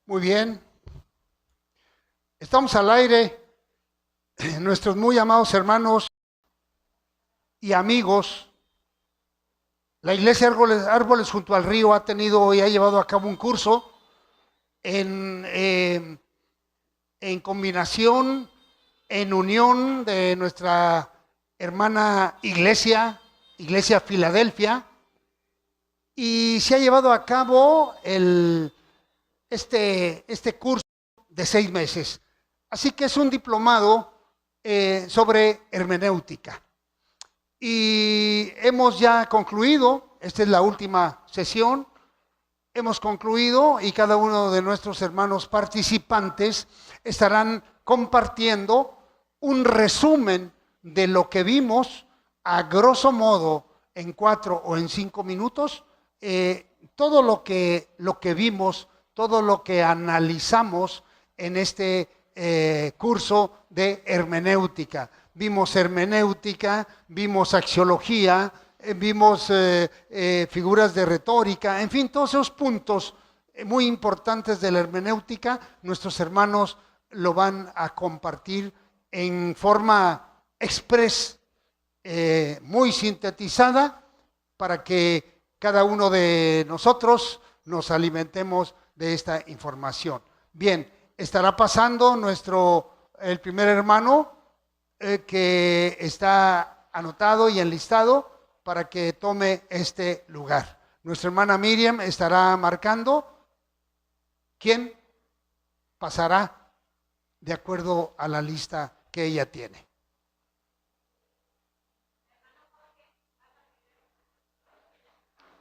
Muy bien. Estamos al aire. Nuestros muy amados hermanos y amigos. La Iglesia Árboles junto al río ha tenido y ha llevado a cabo un curso en combinación, en unión de nuestra hermana Iglesia Filadelfia, y se ha llevado a cabo este curso de 6 meses. Así que es un diplomado sobre hermenéutica. Y hemos ya concluido, esta es la última sesión, hemos concluido y cada uno de nuestros hermanos participantes estarán compartiendo un resumen de lo que vimos a grosso modo en 4 o en 5 minutos, todo lo que vimos, todo lo que analizamos en este curso de hermenéutica. Vimos hermenéutica, vimos axiología, vimos figuras de retórica, en fin, todos esos puntos muy importantes de la hermenéutica, nuestros hermanos lo van a compartir en forma express, muy sintetizada, para que cada uno de nosotros nos alimentemos de esta información. Bien, estará pasando el primer hermano que está anotado y enlistado para que tome este lugar. Nuestra hermana Miriam estará marcando quién pasará de acuerdo a la lista que ella tiene.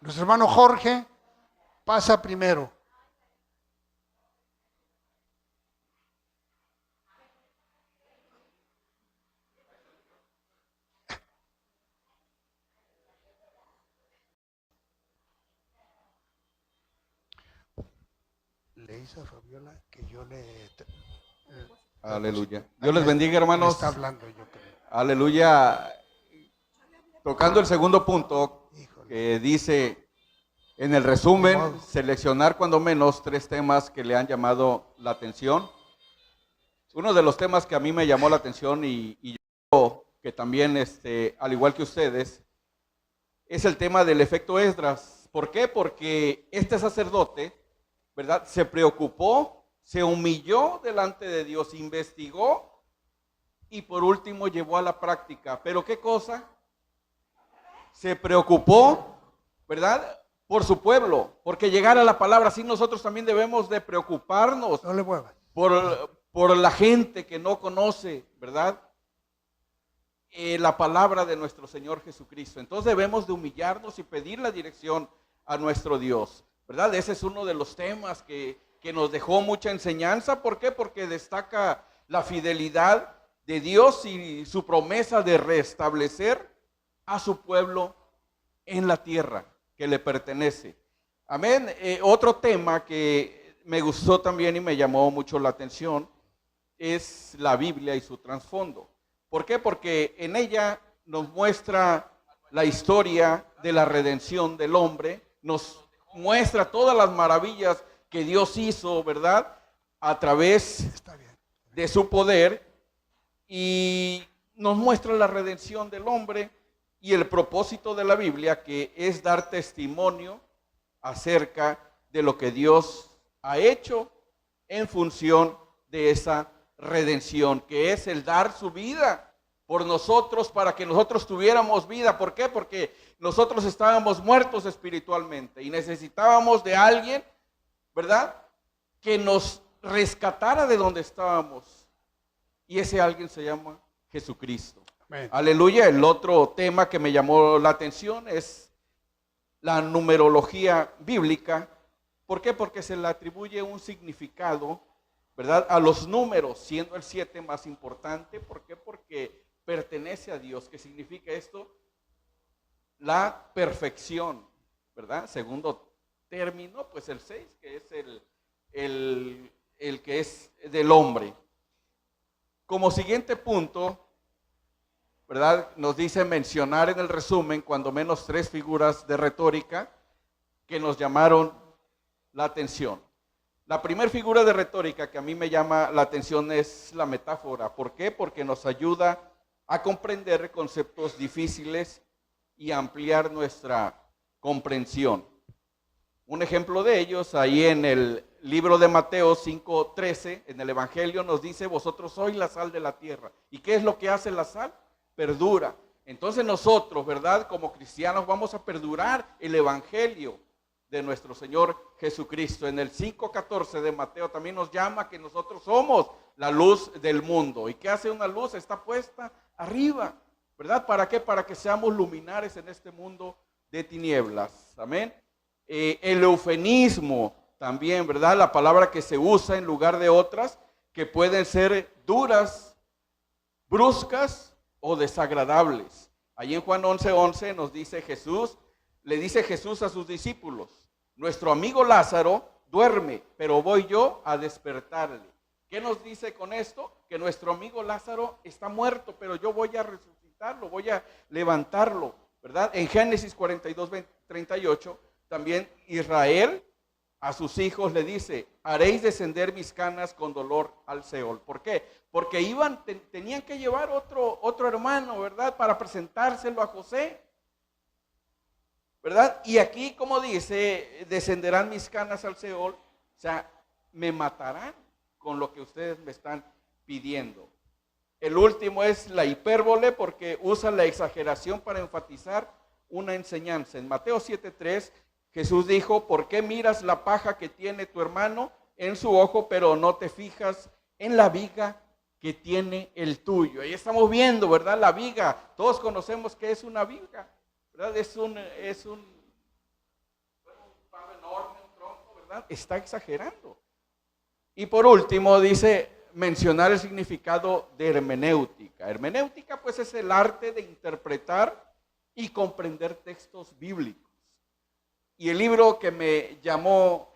Nuestro hermano Jorge pasa primero. Le hizo a Fabiola que yo le... Aleluya. Dios les bendiga, hermanos. Está hablando, yo creo. Aleluya. Tocando el segundo punto, que dice en el resumen, seleccionar cuando menos 3 temas que le han llamado la atención. Uno de los temas que a mí me llamó la atención y yo, que también, al igual que ustedes, es el tema del efecto Esdras. ¿Por qué? Porque este sacerdote, ¿verdad?, se preocupó, se humilló delante de Dios, investigó y por último llevó a la práctica. ¿Pero qué cosa? Se preocupó, ¿verdad?, por su pueblo, porque llegara la palabra. Así nosotros también debemos de preocuparnos No le muevas. por la gente que no conoce, ¿verdad?, la palabra de nuestro Señor Jesucristo. Entonces debemos de humillarnos y pedir la dirección a nuestro Dios, ¿verdad? Ese es uno de los temas que nos dejó mucha enseñanza. ¿Por qué? Porque destaca la fidelidad de Dios y su promesa de restablecer a su pueblo en la tierra que le pertenece. Amén. Otro tema que me gustó también y me llamó mucho la atención es la Biblia y su trasfondo. ¿Por qué? Porque en ella nos muestra la historia de la redención del hombre, nos muestra todas las maravillas que Dios hizo, ¿verdad?, a través de su poder, y nos muestra la redención del hombre y el propósito de la Biblia, que es dar testimonio acerca de lo que Dios ha hecho en función de esa redención, que es el dar su vida por nosotros para que nosotros tuviéramos vida. ¿Por qué? Porque nosotros estábamos muertos espiritualmente y necesitábamos de alguien, ¿verdad?, que nos rescatara de donde estábamos, y ese alguien se llama Jesucristo. Amén. Aleluya. El otro tema que me llamó la atención es la numerología bíblica. ¿Por qué? Porque se le atribuye un significado, ¿verdad?, a los números, siendo el 7 más importante. ¿Por qué? Porque pertenece a Dios. ¿Qué significa esto? La perfección, ¿verdad? Segundo término, pues el 6, que es el que es del hombre. Como siguiente punto, ¿verdad?, nos dice mencionar en el resumen cuando menos 3 figuras de retórica que nos llamaron la atención. La primera figura de retórica que a mí me llama la atención es la metáfora. ¿Por qué? Porque nos ayuda a comprender conceptos difíciles y ampliar nuestra comprensión. Un ejemplo de ellos, ahí en el libro de Mateo 5:13, en el Evangelio nos dice, vosotros sois la sal de la tierra. ¿Y qué es lo que hace la sal? Perdura. Entonces nosotros, ¿verdad? Como cristianos vamos a perdurar el Evangelio de nuestro Señor Jesucristo. En el 5:14 de Mateo también nos llama que nosotros somos la luz del mundo. ¿Y qué hace una luz? Está puesta arriba, ¿verdad? ¿Para qué? Para que seamos luminares en este mundo de tinieblas. Amén. El eufemismo también, ¿verdad? La palabra que se usa en lugar de otras que pueden ser duras, bruscas o desagradables. Allí en Juan 11:11 nos dice Jesús, le dice Jesús a sus discípulos, nuestro amigo Lázaro duerme, pero voy yo a despertarle. ¿Qué nos dice con esto? Que nuestro amigo Lázaro está muerto, pero yo voy a resucitarlo, voy a levantarlo, ¿verdad? En Génesis 42:38 también Israel a sus hijos le dice, haréis descender mis canas con dolor al Seol. ¿Por qué? Porque tenían que llevar otro hermano, ¿verdad? Para presentárselo a José, ¿verdad? Y aquí, como dice, descenderán mis canas al Seol, o sea, me matarán con lo que ustedes me están pidiendo. El último es la hipérbole, porque usa la exageración para enfatizar una enseñanza. En Mateo 7:3, Jesús dijo, ¿por qué miras la paja que tiene tu hermano en su ojo, pero no te fijas en la viga que tiene el tuyo? Ahí estamos viendo, ¿verdad? La viga, todos conocemos que es una viga, ¿verdad? Es un palo enorme, un tronco, ¿verdad? Está exagerando. Y por último dice, mencionar el significado de hermenéutica. Hermenéutica pues es el arte de interpretar y comprender textos bíblicos. Y el libro que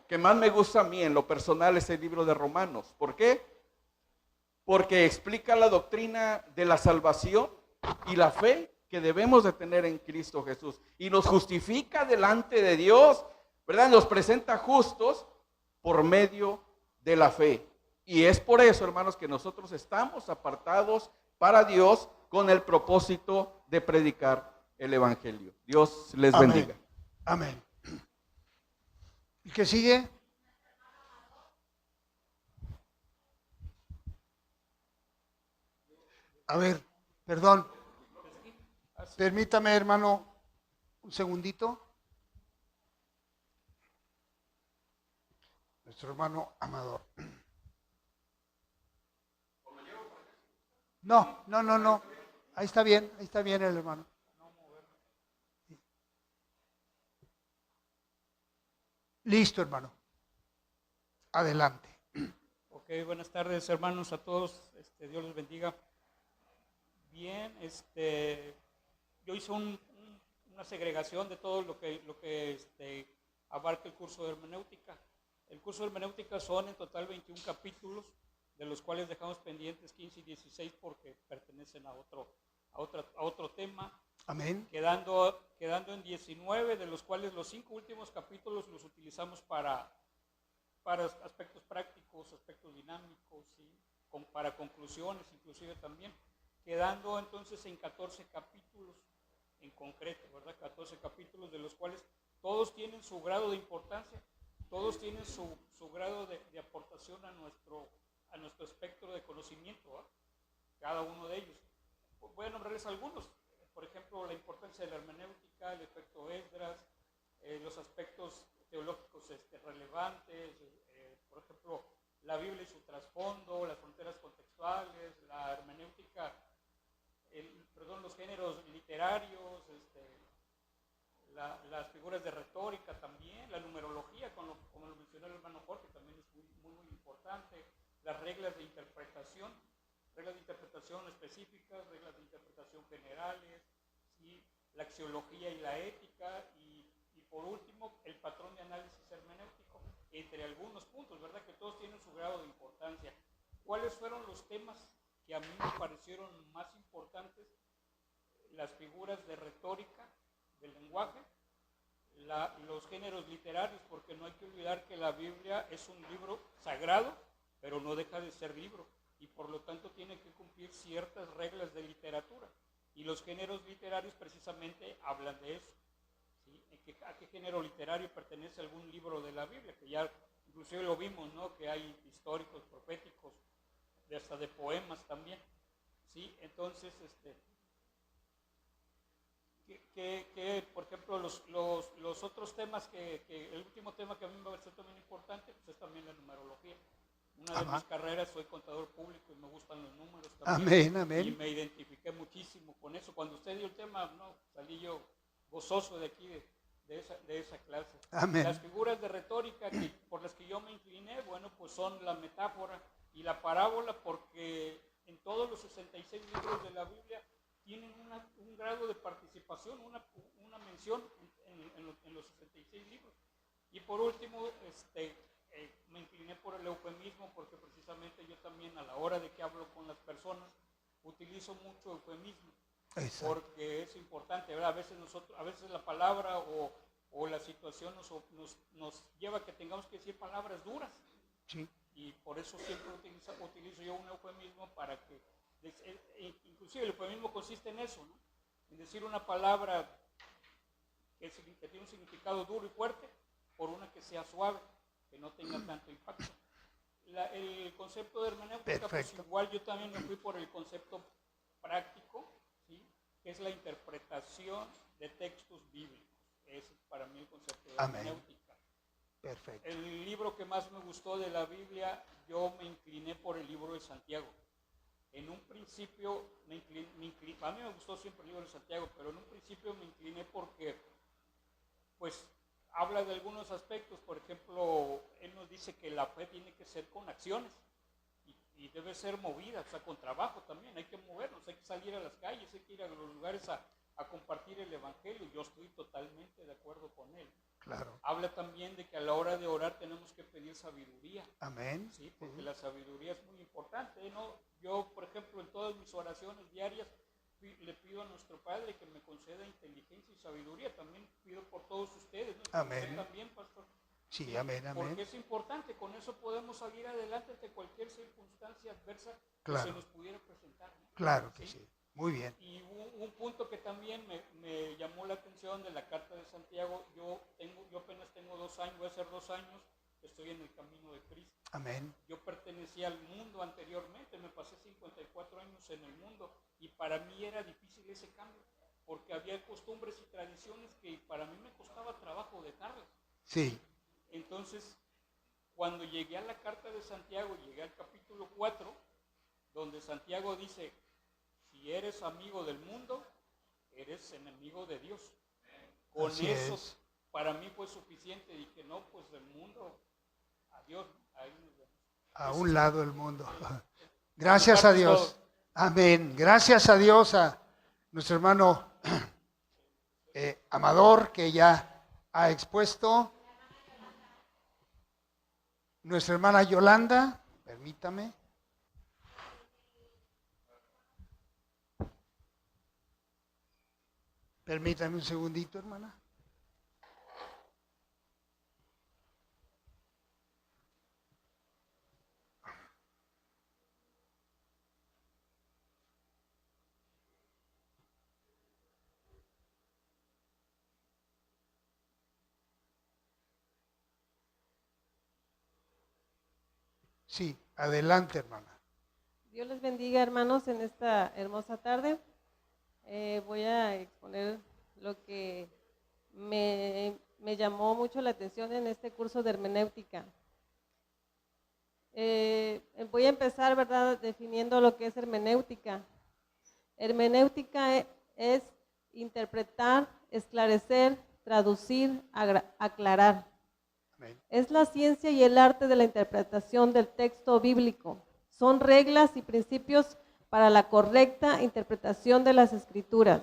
que más me gusta a mí en lo personal es el libro de Romanos. ¿Por qué? Porque explica la doctrina de la salvación y la fe que debemos de tener en Cristo Jesús. Y nos justifica delante de Dios, ¿verdad? Nos presenta justos por medio de la fe. Y es por eso, hermanos, que nosotros estamos apartados para Dios con el propósito de predicar el Evangelio. Dios les bendiga. Amén. ¿Y qué sigue? A ver, perdón. Permítame, hermano, un segundito. Nuestro hermano Amador. No. Ahí está bien el hermano. Listo, hermano. Adelante. Ok, buenas tardes, hermanos, a todos. Dios les bendiga. Bien, yo hice una segregación de todo lo que abarca el curso de hermenéutica. El curso de hermenéutica son en total 21 capítulos, de los cuales dejamos pendientes 15 y 16 porque pertenecen a otro tema. Amén. Quedando en 19, de los cuales los 5 últimos capítulos los utilizamos para aspectos prácticos, aspectos dinámicos, ¿sí? Para conclusiones inclusive también. Quedando entonces en 14 capítulos en concreto, ¿verdad? 14 capítulos de los cuales todos tienen su grado de importancia, todos tienen su grado de aportación a nuestro espectro de conocimiento, ¿verdad? Cada uno de ellos. Voy a nombrarles algunos. Por ejemplo, la importancia de la hermenéutica, el efecto Esdras, los aspectos teológicos relevantes, por ejemplo, la Biblia y su trasfondo, las fronteras contextuales, la hermenéutica, los géneros literarios, las figuras de retórica también, la numerología, como lo mencionó el hermano Jorge, también es muy importante, las reglas de interpretación específicas, reglas de interpretación generales, ¿sí? La axiología y la ética, y por último, el patrón de análisis hermenéutico, entre algunos puntos, ¿verdad? Que todos tienen su grado de importancia. ¿Cuáles fueron los temas que a mí me parecieron más importantes? Las figuras de retórica, del lenguaje, los géneros literarios, porque no hay que olvidar que la Biblia es un libro sagrado, pero no deja de ser libro, y por lo tanto tiene que cumplir ciertas reglas de literatura. Y los géneros literarios precisamente hablan de eso. ¿Sí? ¿A qué género literario pertenece algún libro de la Biblia? Que ya inclusive lo vimos, ¿no? Que hay históricos, proféticos, hasta de poemas también. ¿Sí? Entonces, por ejemplo, los otros temas el último tema que a mí me parece también importante, pues es también la numerología. Una de mis carreras, soy contador público y me gustan los números también. Amén. Y me identifiqué muchísimo con eso. Cuando usted dio el tema, no, salí yo gozoso de aquí, de esa clase. Amén. Las figuras de retórica por las que yo me incliné, bueno, pues son la metáfora y la parábola, porque en todos los 66 libros de la Biblia tienen un grado de participación, una mención en los 66 libros. Y por último, me incliné por el eufemismo, porque precisamente yo también a la hora de que hablo con las personas utilizo mucho eufemismo. Exacto. Porque es importante, ¿verdad? A veces la palabra o la situación nos lleva a que tengamos que decir palabras duras. Sí. Y por eso siempre utilizo yo un eufemismo para que, inclusive el eufemismo consiste en eso, ¿no? En decir una palabra que tiene un significado duro y fuerte por una que sea suave, que no tenga tanto impacto. El concepto de hermenéutica, pues igual yo también me fui por el concepto práctico, ¿sí? Que es la interpretación de textos bíblicos. Ese es para mí el concepto de hermenéutica. Perfecto. El libro que más me gustó de la Biblia, yo me incliné por el libro de Santiago. En un principio, a mí me gustó siempre el libro de Santiago, pero en un principio me incliné porque, pues, habla de algunos aspectos. Por ejemplo, él nos dice que la fe tiene que ser con acciones y debe ser movida, o sea, con trabajo también. Hay que movernos, hay que salir a las calles, hay que ir a los lugares a compartir el evangelio. Yo estoy totalmente de acuerdo con él. Claro. Habla también de que a la hora de orar tenemos que pedir sabiduría. Amén. Sí, porque la sabiduría es muy importante, ¿no? Yo, por ejemplo, en todas mis oraciones diarias le pido a nuestro Padre que me conceda inteligencia y sabiduría. También pido por todos ustedes, ¿no? Amén. Usted también, pastor. Sí, amén, amén. Porque es importante, con eso podemos salir adelante ante cualquier circunstancia adversa que se nos pudiera presentar, ¿no? Claro que sí. Muy bien. Y un punto que también me llamó la atención de la carta de Santiago, yo apenas tengo 2 años, voy a hacer 2 años, estoy en el camino de Cristo. Amén. Yo pertenecía al mundo anteriormente, me pasé 54 años en el mundo y para mí era difícil ese cambio, porque había costumbres y tradiciones que para mí me costaba trabajo dejarlas. Sí. Entonces, cuando llegué a la carta de Santiago, llegué al capítulo 4, donde Santiago dice: si eres amigo del mundo, eres enemigo de Dios. Con Así eso, es. para mí fue suficiente. Dije, no, pues el mundo, adiós, ahí nos vemos. A un lado el mundo. Gracias a Dios. Amén. Gracias a Dios, a nuestro hermano Amador, que ya ha expuesto. Nuestra hermana Yolanda, permítame. Permítame un segundito, hermana. Sí, adelante, hermana. Dios les bendiga, hermanos, en esta hermosa tarde. Voy a exponer lo que me llamó mucho la atención en este curso de hermenéutica. Voy a empezar, ¿verdad?, definiendo lo que es hermenéutica. Hermenéutica es interpretar, esclarecer, traducir, aclarar. Amén. Es la ciencia y el arte de la interpretación del texto bíblico. Son reglas y principios para la correcta interpretación de las Escrituras.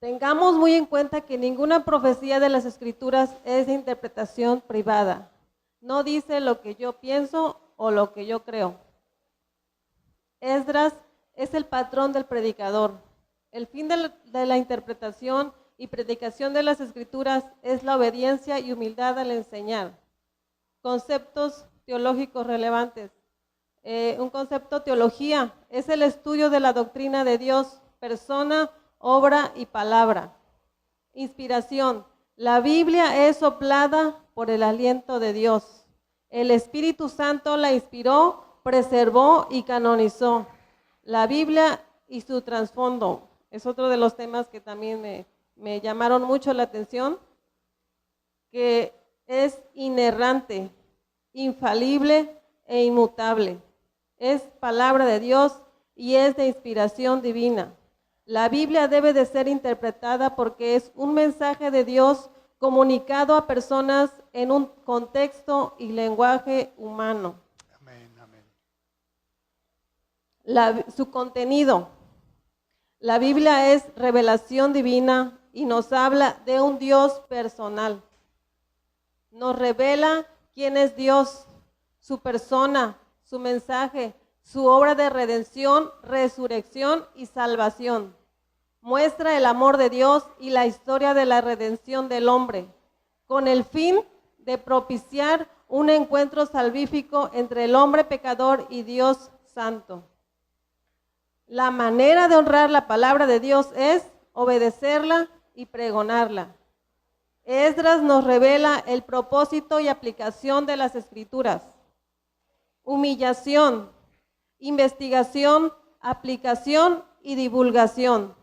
Tengamos muy en cuenta que ninguna profecía de las Escrituras es de interpretación privada. No dice lo que yo pienso o lo que yo creo. Esdras es el patrón del predicador. El fin de la interpretación y predicación de las Escrituras es la obediencia y humildad al enseñar. Conceptos teológicos relevantes. Un concepto teología es el estudio de la doctrina de Dios, persona, obra y palabra. Inspiración. La Biblia es soplada por el aliento de Dios. El Espíritu Santo la inspiró, preservó y canonizó. La Biblia y su trasfondo es otro de los temas que también me llamaron mucho la atención, que es inerrante, infalible e inmutable. Es palabra de Dios y es de inspiración divina. La Biblia debe de ser interpretada porque es un mensaje de Dios comunicado a personas en un contexto y lenguaje humano. Amén, amén. Su contenido. La Biblia es revelación divina y nos habla de un Dios personal. Nos revela quién es Dios, su persona, su mensaje, su obra de redención, resurrección y salvación. Muestra el amor de Dios y la historia de la redención del hombre, con el fin de propiciar un encuentro salvífico entre el hombre pecador y Dios santo. La manera de honrar la palabra de Dios es obedecerla y pregonarla. Esdras nos revela el propósito y aplicación de las Escrituras. Humillación, investigación, aplicación y divulgación.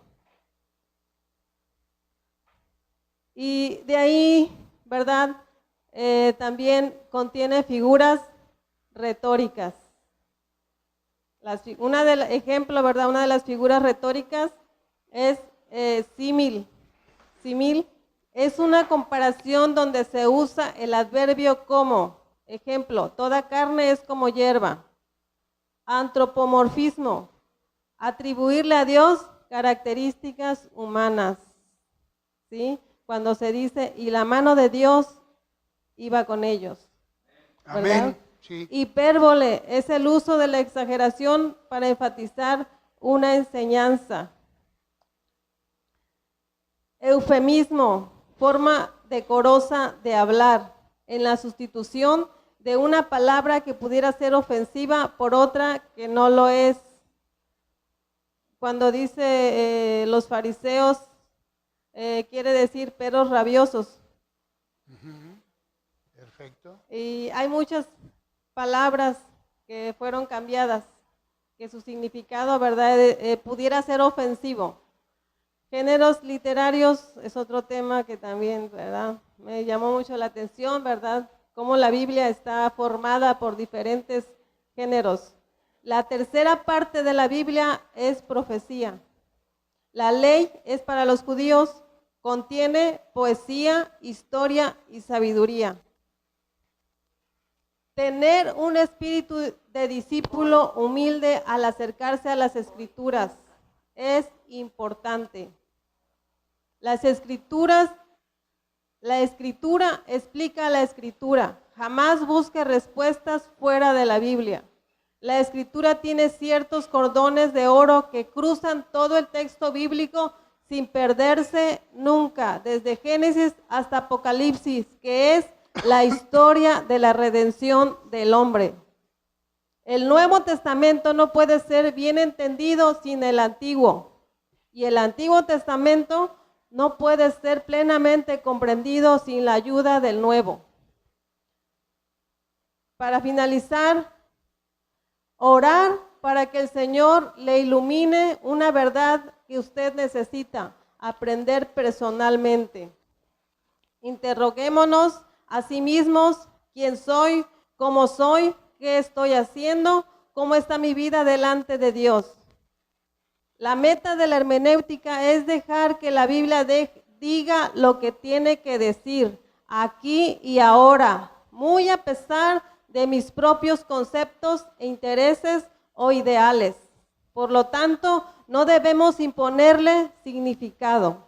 Y de ahí, ¿verdad? También contiene figuras retóricas. Ejemplo, ¿verdad? Una de las figuras retóricas es símil. Símil es una comparación donde se usa el adverbio como. Ejemplo, toda carne es como hierba. Antropomorfismo, atribuirle a Dios características humanas. ¿Sí? Cuando se dice, y la mano de Dios iba con ellos. ¿Verdad? Amén. Sí. Hipérbole es el uso de la exageración para enfatizar una enseñanza. Eufemismo, forma decorosa de hablar, en la sustitución de una palabra que pudiera ser ofensiva por otra que no lo es. Cuando dice los fariseos, quiere decir perros rabiosos. Perfecto. Y hay muchas palabras que fueron cambiadas, que su significado, ¿verdad?, pudiera ser ofensivo. Géneros literarios es otro tema que también, ¿verdad?, me llamó mucho la atención, ¿verdad?, cómo la Biblia está formada por diferentes géneros. La tercera parte de la Biblia es profecía. La ley es para los judíos, contiene poesía, historia y sabiduría. Tener un espíritu de discípulo humilde al acercarse a las Escrituras es importante. Las Escrituras, la Escritura explica la Escritura. Jamás busque respuestas fuera de la Biblia. La Escritura tiene ciertos cordones de oro que cruzan todo el texto bíblico sin perderse nunca, desde Génesis hasta Apocalipsis, que es la historia de la redención del hombre. El Nuevo Testamento no puede ser bien entendido sin el Antiguo, y el Antiguo Testamento no puede ser plenamente comprendido sin la ayuda del Nuevo. Para finalizar, orar para que el Señor le ilumine una verdad que usted necesita aprender personalmente. Interroguémonos a sí mismos: ¿quién soy? ¿Cómo soy? ¿Qué estoy haciendo? ¿Cómo está mi vida delante de Dios? La meta de la hermenéutica es dejar que la Biblia diga lo que tiene que decir, aquí y ahora, muy a pesar de mis propios conceptos e intereses o ideales. Por lo tanto, no debemos imponerle significado.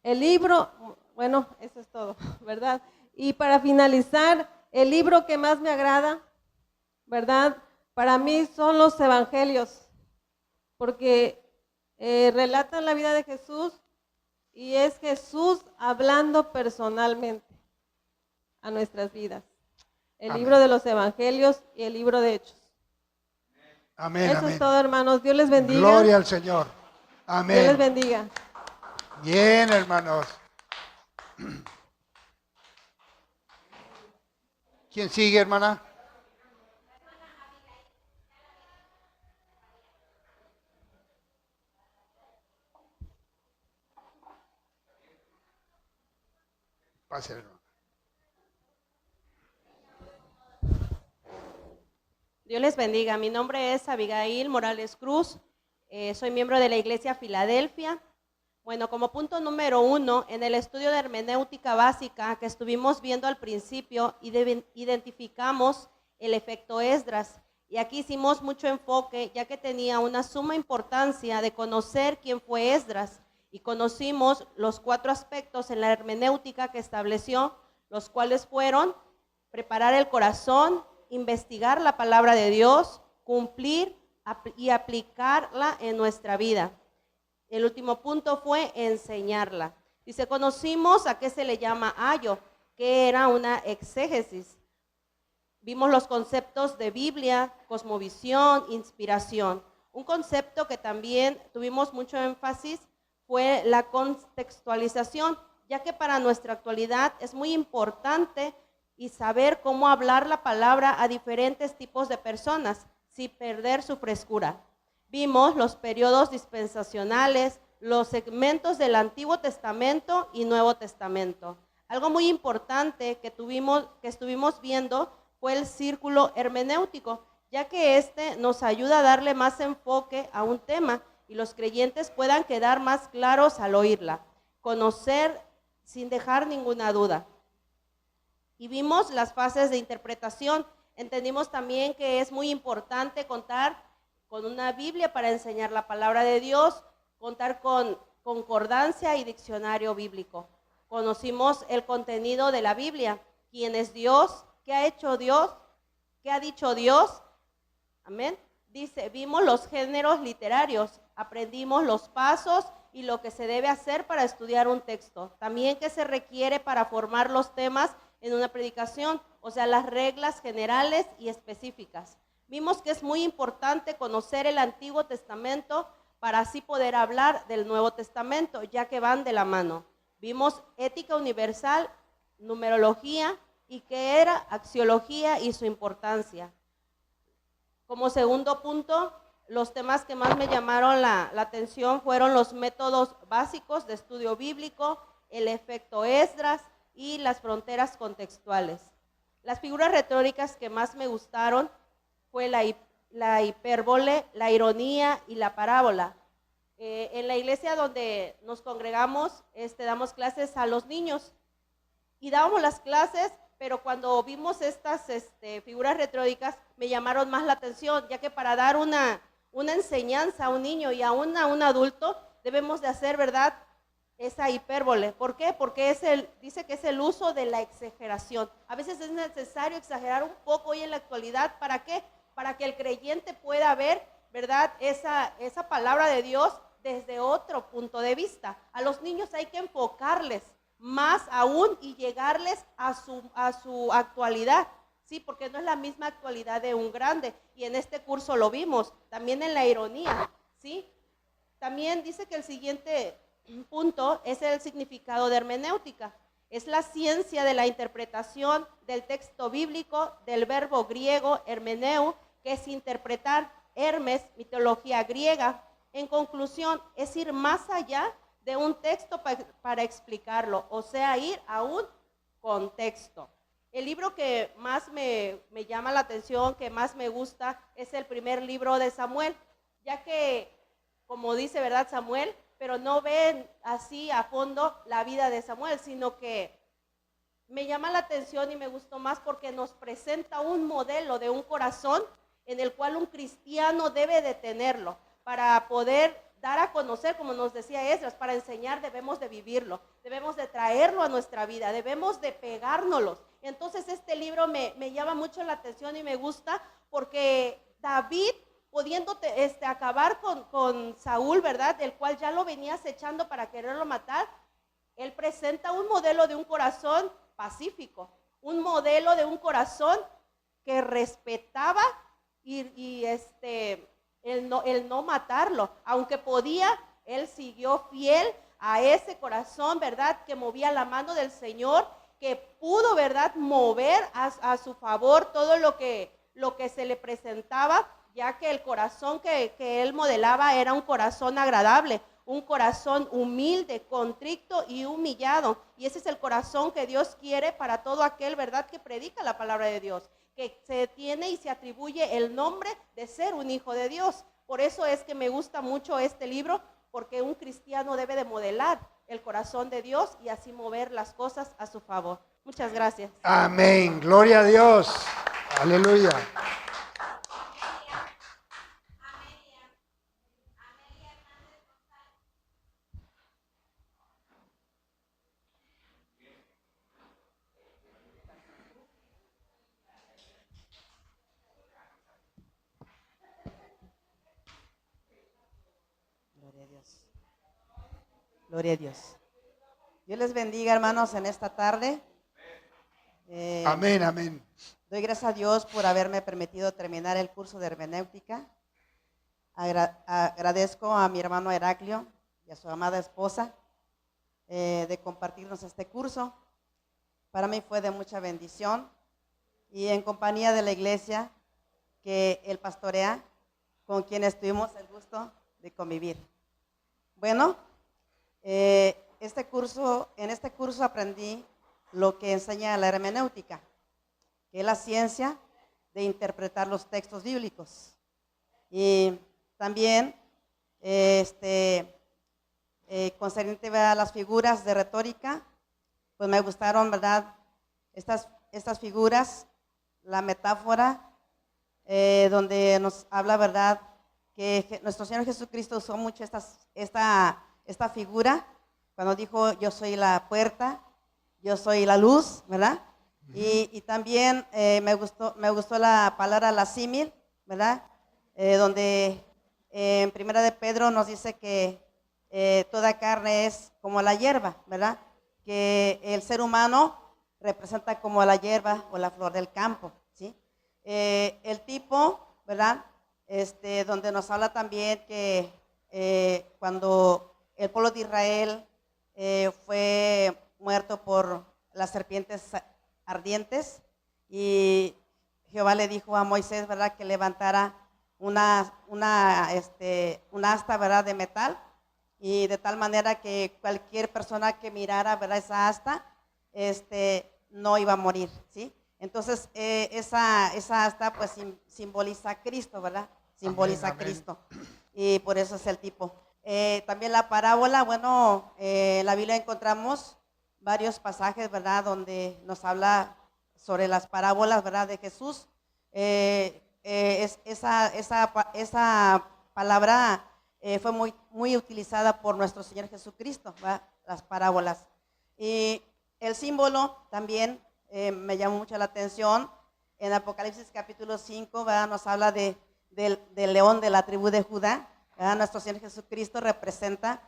El libro, bueno, eso es todo, ¿verdad? Y para finalizar, el libro que más me agrada, ¿verdad?, para mí son los evangelios, porque relatan la vida de Jesús y es Jesús hablando personalmente a nuestras vidas. El Amén. libro de los Evangelios y el libro de Hechos. Amén, Eso amén. es todo, hermanos. Dios les bendiga. Gloria al Señor. Dios les Amén. bendiga. Bien, hermanos. ¿Quién sigue, hermana? Pase, hermano. Dios les bendiga. Mi nombre es Abigail Morales Cruz. Soy miembro de la Iglesia Filadelfia. Bueno, como punto número 1, en el estudio de hermenéutica básica que estuvimos viendo al principio, identificamos el efecto Esdras. Y aquí hicimos mucho enfoque, ya que tenía una suma importancia de conocer quién fue Esdras. Y conocimos los 4 aspectos en la hermenéutica que estableció, los cuales fueron preparar el corazón, investigar la palabra de Dios, cumplir y aplicarla en nuestra vida. El último punto fue enseñarla. Dice, conocimos a qué se le llama ayo, que era una exégesis. Vimos los conceptos de Biblia, cosmovisión, inspiración. Un concepto que también tuvimos mucho énfasis fue la contextualización, ya que para nuestra actualidad es muy importante y saber cómo hablar la palabra a diferentes tipos de personas sin perder su frescura. Vimos los periodos dispensacionales, los segmentos del Antiguo Testamento y Nuevo Testamento. Algo muy importante que estuvimos viendo fue el círculo hermenéutico, ya que este nos ayuda a darle más enfoque a un tema y los creyentes puedan quedar más claros al oírla, conocer sin dejar ninguna duda. Y vimos las fases de interpretación. Entendimos también que es muy importante contar con una Biblia para enseñar la palabra de Dios, contar con concordancia y diccionario bíblico. Conocimos el contenido de la Biblia, quién es Dios, qué ha hecho Dios, qué ha dicho Dios. Amén. Dice, vimos los géneros literarios, aprendimos los pasos y lo que se debe hacer para estudiar un texto. También qué se requiere para formar los temas en una predicación, o sea, las reglas generales y específicas. Vimos que es muy importante conocer el Antiguo Testamento para así poder hablar del Nuevo Testamento, ya que van de la mano. Vimos ética universal, numerología y qué era axiología y su importancia. Como segundo punto, los temas que más me llamaron la atención fueron los métodos básicos de estudio bíblico, el efecto Esdras y las fronteras contextuales. Las figuras retóricas que más me gustaron fue la hipérbole, la ironía y la parábola. En la iglesia donde nos congregamos, damos clases a los niños y dábamos las clases, pero cuando vimos estas figuras retóricas me llamaron más la atención, ya que para dar una enseñanza a un niño y a un adulto debemos de hacer, ¿verdad?, esa hipérbole. ¿Por qué? Porque dice que es el uso de la exageración. A veces es necesario exagerar un poco hoy en la actualidad. ¿Para qué? Para que el creyente pueda ver, ¿verdad?, esa palabra de Dios desde otro punto de vista. A los niños hay que enfocarles más aún y llegarles a su actualidad, ¿sí? Porque no es la misma actualidad de un grande. Y en este curso lo vimos, también en la ironía, ¿sí? También dice que el siguiente punto es el significado de hermenéutica. Es la ciencia de la interpretación del texto bíblico, del verbo griego hermeneu, que es interpretar, Hermes, mitología griega. En conclusión, es ir más allá de un texto para explicarlo, o sea, ir a un contexto. El libro que más me llama la atención, que más me gusta, es el primer libro de Samuel, ya que, como dice, ¿verdad?, Samuel, pero no ven así a fondo la vida de Samuel, sino que me llama la atención y me gustó más porque nos presenta un modelo de un corazón en el cual un cristiano debe de tenerlo para poder dar a conocer, como nos decía Esdras, para enseñar debemos de vivirlo, debemos de traerlo a nuestra vida, debemos de pegárnoslos. Entonces este libro me llama mucho la atención y me gusta porque David, pudiendo acabar con Saúl, ¿verdad?, del cual ya lo venía acechando para quererlo matar, él presenta un modelo de un corazón pacífico, un modelo de un corazón que respetaba el no matarlo, aunque podía, él siguió fiel a ese corazón, ¿verdad? Que movía la mano del Señor, que pudo, ¿verdad? Mover a su favor todo lo que se le presentaba, ya que el corazón que él modelaba era un corazón agradable, un corazón humilde, contrito y humillado. Y ese es el corazón que Dios quiere para todo aquel, ¿verdad?, que predica la palabra de Dios, que se tiene y se atribuye el nombre de ser un hijo de Dios. Por eso es que me gusta mucho este libro, porque un cristiano debe de modelar el corazón de Dios y así mover las cosas a su favor. Muchas gracias. Amén. Gloria a Dios. Aleluya. Gloria a Dios. Gloria a Dios. Dios les bendiga, hermanos, en esta tarde. Amén, amén. Doy gracias a Dios por haberme permitido terminar el curso de hermenéutica. Agradezco a mi hermano Heraclio y a su amada esposa de compartirnos este curso. Para mí fue de mucha bendición y en compañía de la iglesia que él pastorea, con quienes tuvimos el gusto de convivir. Bueno, en este curso aprendí lo que enseña la hermenéutica, que es la ciencia de interpretar los textos bíblicos. Y también concerniente a las figuras de retórica, pues me gustaron, ¿verdad? Estas figuras, la metáfora, donde nos habla, ¿verdad?, que nuestro Señor Jesucristo usó mucho esta figura cuando dijo: yo soy la puerta, yo soy la luz, ¿verdad? Y también me gustó la palabra la símil, ¿verdad? Donde en Primera de Pedro nos dice que toda carne es como la hierba, ¿verdad? Que el ser humano representa como la hierba o la flor del campo, ¿sí? El tipo, ¿verdad? Donde nos habla también que cuando el pueblo de Israel fue muerto por las serpientes ardientes y Jehová le dijo a Moisés, ¿verdad?, que levantara una asta, ¿verdad?, de metal, y de tal manera que cualquier persona que mirara, ¿verdad?, esa asta, no iba a morir, ¿sí? Entonces, esa asta pues simboliza a Cristo, ¿verdad? Simboliza a Cristo. Y por eso es el tipo. También la parábola, bueno, en la Biblia encontramos varios pasajes, ¿verdad?, donde nos habla sobre las parábolas, ¿verdad?, de Jesús. Esa palabra fue muy utilizada por nuestro Señor Jesucristo, ¿verdad?, las parábolas. Y el símbolo también me llamó mucho la atención. En Apocalipsis capítulo 5, ¿verdad?, nos habla del león de la tribu de Judá, ¿verdad? Nuestro Señor Jesucristo representa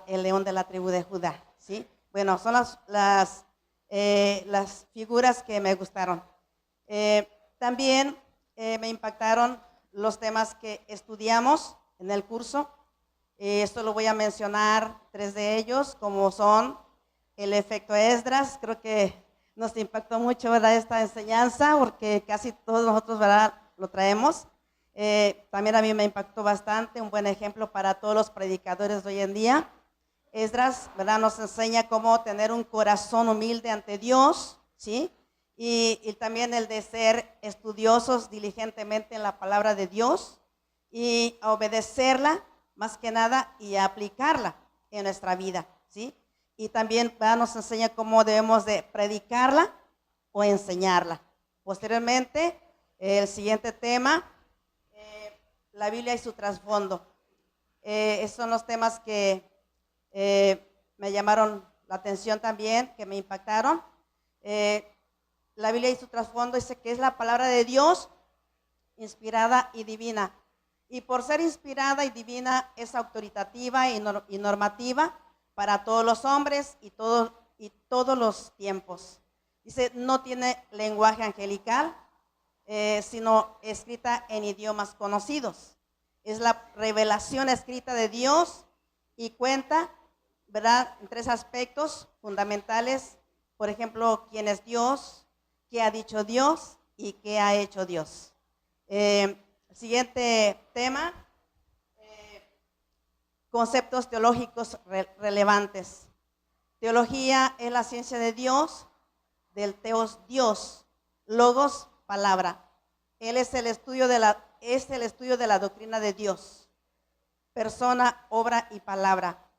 el león de la tribu de Judá, ¿sí? Bueno, son las figuras que me gustaron. También me impactaron los temas que estudiamos en el curso. Esto lo voy a mencionar 3 de ellos, como son el efecto Esdras. Creo que nos impactó mucho, ¿verdad?, esta enseñanza, porque casi todos nosotros, ¿verdad?, lo traemos. También a mí me impactó bastante, un buen ejemplo para todos los predicadores de hoy en día. Esdras, ¿verdad?, nos enseña cómo tener un corazón humilde ante Dios, ¿sí? Y también el de ser estudiosos diligentemente en la palabra de Dios y a obedecerla más que nada y a aplicarla en nuestra vida, ¿sí? Y también, ¿verdad?, nos enseña cómo debemos de predicarla o enseñarla. Posteriormente, el siguiente tema, la Biblia y su trasfondo. Esos son los temas que me llamaron la atención también, que me impactaron. La Biblia y su trasfondo dice que es la palabra de Dios inspirada y divina. Y por ser inspirada y divina es autoritativa y normativa para todos los hombres y todos los tiempos. Dice, no tiene lenguaje angelical, sino escrita en idiomas conocidos. Es la revelación escrita de Dios y cuenta, ¿verdad?, en tres aspectos fundamentales. Por ejemplo, quién es Dios, qué ha dicho Dios y qué ha hecho Dios. El siguiente tema, conceptos teológicos relevantes. Teología es la ciencia de Dios, del teos Dios, logos palabra. Él es el estudio de la doctrina de Dios, persona, obra y palabra.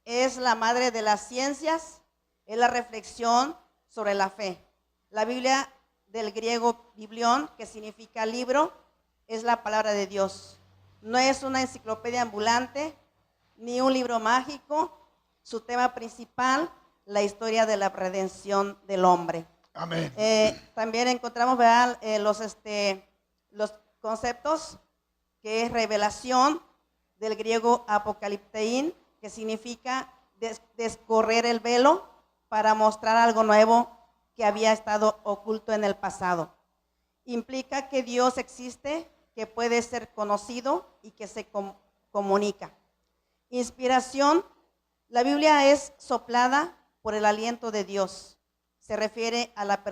Es la madre de las ciencias, es la reflexión sobre la fe. La Biblia, del griego biblión, que significa libro, es la palabra de Dios. No es una enciclopedia ambulante, ni un libro mágico. Su tema principal, la historia de la redención del hombre. Amén. También encontramos, ¿verdad?, los conceptos, que es revelación, del griego apocaliptein, que significa descorrer el velo para mostrar algo nuevo que había estado oculto en el pasado. Implica que Dios existe, que puede ser conocido y que se comunica. Inspiración, la Biblia es soplada por el aliento de Dios. Se refiere a la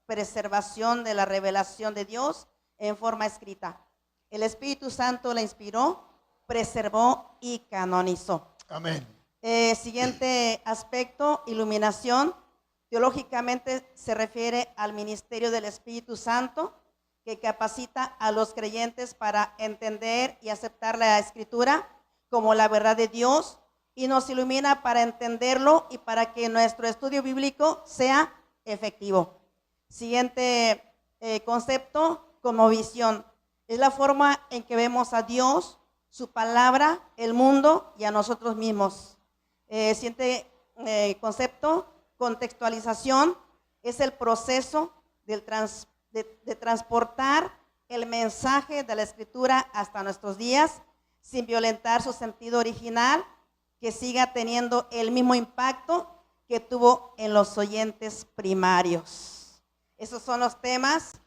preservación de la revelación de Dios en forma escrita. El Espíritu Santo la inspiró, preservó y canonizó. Amén. Siguiente aspecto, iluminación. Teológicamente se refiere al ministerio del Espíritu Santo, que capacita a los creyentes para entender y aceptar la Escritura como la verdad de Dios, y nos ilumina para entenderlo y para que nuestro estudio bíblico sea efectivo. Siguiente concepto, cosmovisión. Es la forma en que vemos a Dios, su palabra, el mundo y a nosotros mismos. Siguiente concepto, contextualización. Es el proceso de transportar el mensaje de la Escritura hasta nuestros días sin violentar su sentido original, que siga teniendo el mismo impacto que tuvo en los oyentes primarios. Esos son los temas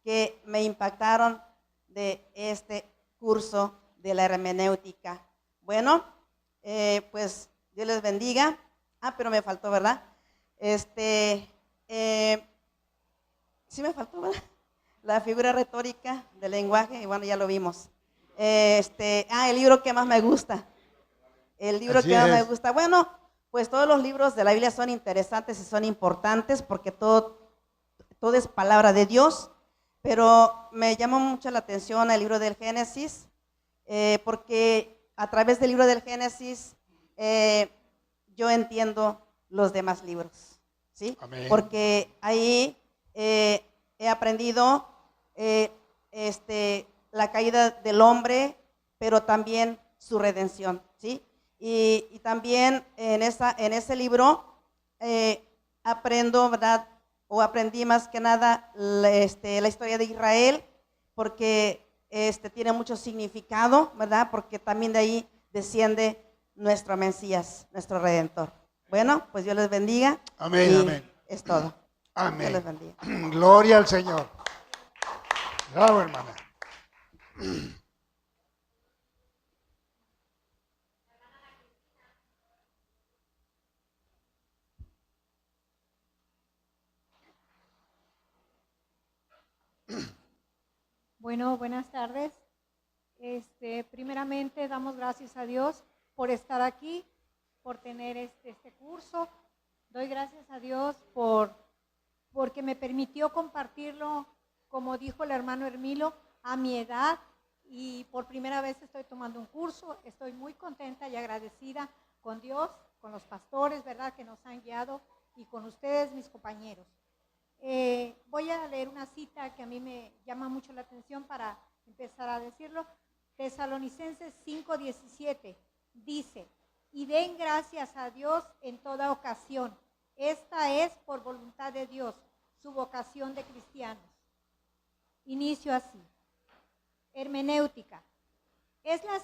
que me impactaron de este curso de la hermenéutica. Bueno, pues Dios les bendiga. Pero me faltó, ¿verdad? Sí me faltó, ¿verdad? La figura retórica del lenguaje, y bueno, ya lo vimos. El libro que más me gusta. El libro Así que más me es. gusta. Bueno, pues todos los libros de la Biblia son interesantes y son importantes porque todo es palabra de Dios, pero me llamó mucho la atención el libro del Génesis, porque a través del libro del Génesis yo entiendo los demás libros, ¿sí? Amén. Porque ahí he aprendido la caída del hombre, pero también su redención, ¿sí? Y también en ese libro aprendo, ¿verdad?, o aprendí más que nada la historia de Israel, porque tiene mucho significado, ¿verdad?, porque también de ahí desciende nuestro Mesías, nuestro Redentor. Bueno, pues Dios les bendiga. Amén, Y amén. es todo. Amén. Dios les bendiga. Gloria al Señor. Bravo, hermana. Bueno, buenas tardes. Primeramente damos gracias a Dios por estar aquí, por tener este curso. Doy gracias a Dios porque me permitió compartirlo, como dijo el hermano Hermilo, a mi edad, y por primera vez estoy tomando un curso. Estoy muy contenta y agradecida con Dios, con los pastores, ¿verdad?, que nos han guiado, y con ustedes, mis compañeros. Voy a leer una cita que a mí me llama mucho la atención para empezar a decirlo. Tesalonicenses 5:17 dice: y den gracias a Dios en toda ocasión. Esta es por voluntad de Dios, su vocación de cristianos. Inicio así. Hermenéutica. Es la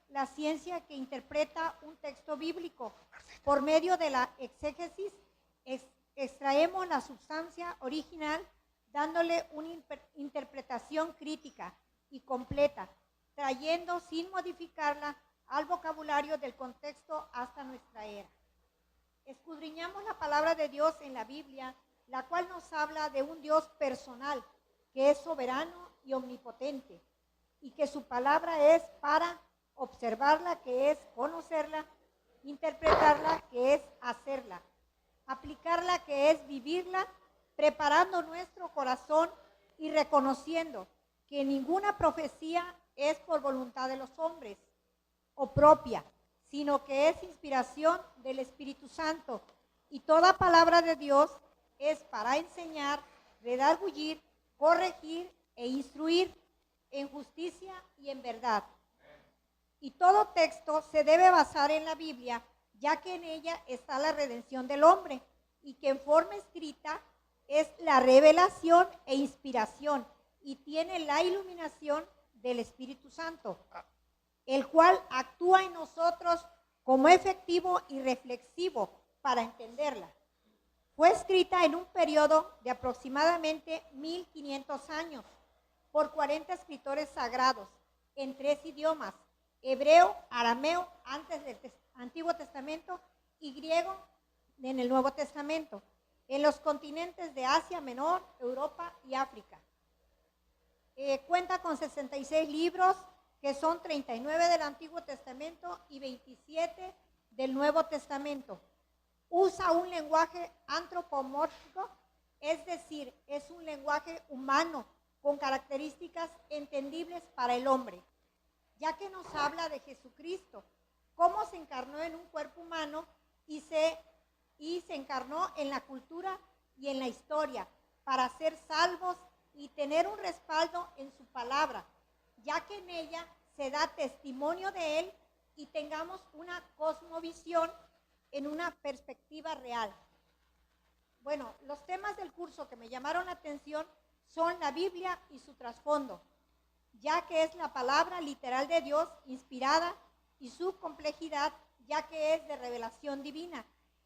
la ciencia que interpreta un texto bíblico. Por medio de la exégesis, extraemos la sustancia original, dándole una interpretación crítica y completa, trayendo sin modificarla al vocabulario del contexto hasta nuestra era. Escudriñamos la palabra de Dios en la Biblia, la cual nos habla de un Dios personal, que es soberano y omnipotente, y que su palabra es para observarla, que es conocerla, interpretarla, que es hacerla, aplicarla, que es vivirla, preparando nuestro corazón y reconociendo que ninguna profecía es por voluntad de los hombres o propia, sino que es inspiración del Espíritu Santo. Y toda palabra de Dios es para enseñar, redarguir, corregir e instruir en justicia y en verdad. Y todo texto se debe basar en la Biblia, ya que en ella está la redención del hombre, y que en forma escrita es la revelación e inspiración, y tiene la iluminación del Espíritu Santo, el cual actúa en nosotros como efectivo y reflexivo para entenderla. Fue escrita en un periodo de aproximadamente 1500 años por 40 escritores sagrados en 3 idiomas: hebreo, arameo antes del Antiguo Testamento y griego en el Nuevo Testamento, en los continentes de Asia Menor, Europa y África. Cuenta con 66 libros, que son 39 del Antiguo Testamento y 27 del Nuevo Testamento. Usa un lenguaje antropomórfico, es decir, es un lenguaje humano con características entendibles para el hombre, ya que nos habla de Jesucristo, cómo se encarnó en un cuerpo humano y se encarnó en la cultura y en la historia para ser salvos y tener un respaldo en su palabra, ya que en ella se da testimonio de él y tengamos una cosmovisión en una perspectiva real. Bueno, los temas del curso que me llamaron la atención son la Biblia y su trasfondo, ya que es la palabra literal de Dios inspirada, y su complejidad, ya que es de revelación divina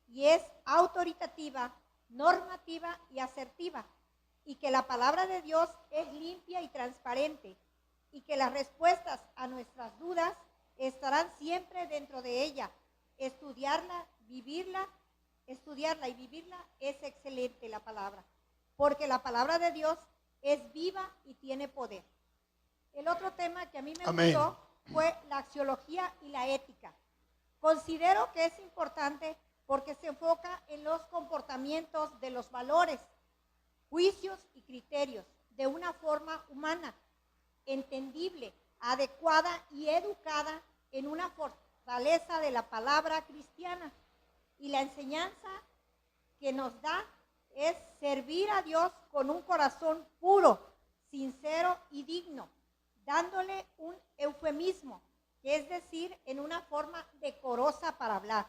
y es autoritativa, normativa y asertiva, y que la palabra de Dios es limpia y transparente, y que las respuestas a nuestras dudas estarán siempre dentro de ella. Estudiarla y vivirla es excelente la palabra, porque la palabra de Dios es viva y tiene poder. El otro tema que a mí me gustó fue la axiología y la ética. Considero que es importante porque se enfoca en los comportamientos de los valores, juicios y criterios de una forma humana, entendible, adecuada y educada en una fortaleza de la palabra cristiana. Y la enseñanza que nos da es servir a Dios con un corazón puro, sincero y digno, dándole un eufemismo, que es decir, en una forma decorosa para hablar,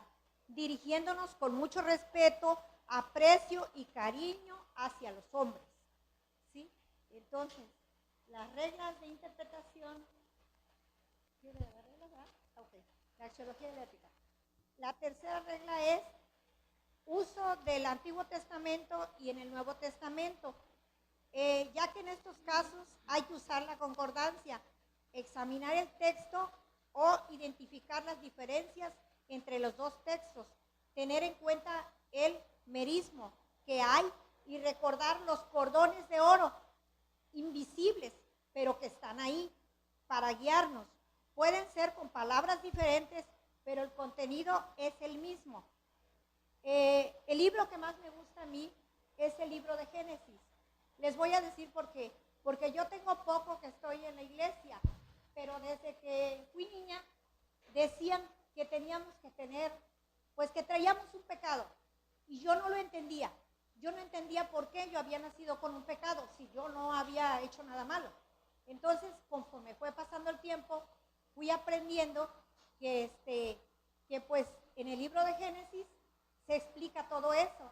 dirigiéndonos con mucho respeto, aprecio y cariño hacia los hombres. ¿Sí? Entonces, las reglas de interpretación, ¿tiene la regla, verdad? Okay. La axiología y la ética. La tercera regla es uso del Antiguo Testamento y en el Nuevo Testamento, ya que en estos casos hay que usar la concordancia, examinar el texto o identificar las diferencias entre los dos textos, tener en cuenta el merismo que hay y recordar los cordones de oro invisibles, pero que están ahí para guiarnos. Pueden ser con palabras diferentes, pero el contenido es el mismo. El libro que más me gusta a mí es el libro de Génesis. Les voy a decir por qué. Porque yo tengo poco que estoy en la iglesia, pero desde que fui niña decían que teníamos que tener, pues que traíamos un pecado. Y yo no lo entendía. Yo no entendía por qué yo había nacido con un pecado, si yo no había hecho nada malo. Entonces, conforme fue pasando el tiempo, fui aprendiendo que pues en el libro de Génesis se explica todo eso.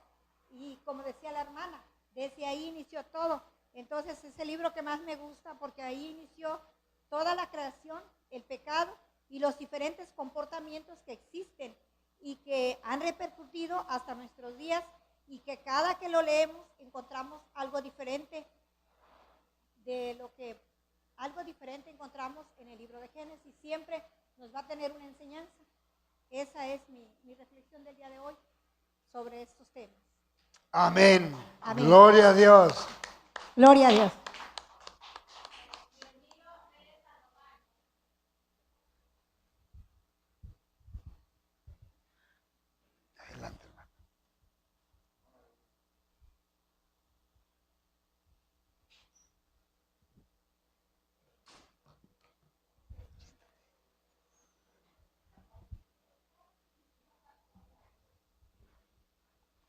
Y como decía la hermana, desde ahí inició todo. Entonces es el libro que más me gusta porque ahí inició toda la creación, el pecado y los diferentes comportamientos que existen y que han repercutido hasta nuestros días y que cada que lo leemos encontramos algo diferente encontramos en el libro de Génesis. Siempre nos va a tener una enseñanza. Esa es mi reflexión del día de hoy sobre estos temas. Amén. Amén. Gloria a Dios. Gloria a Dios. Adelante, hermano.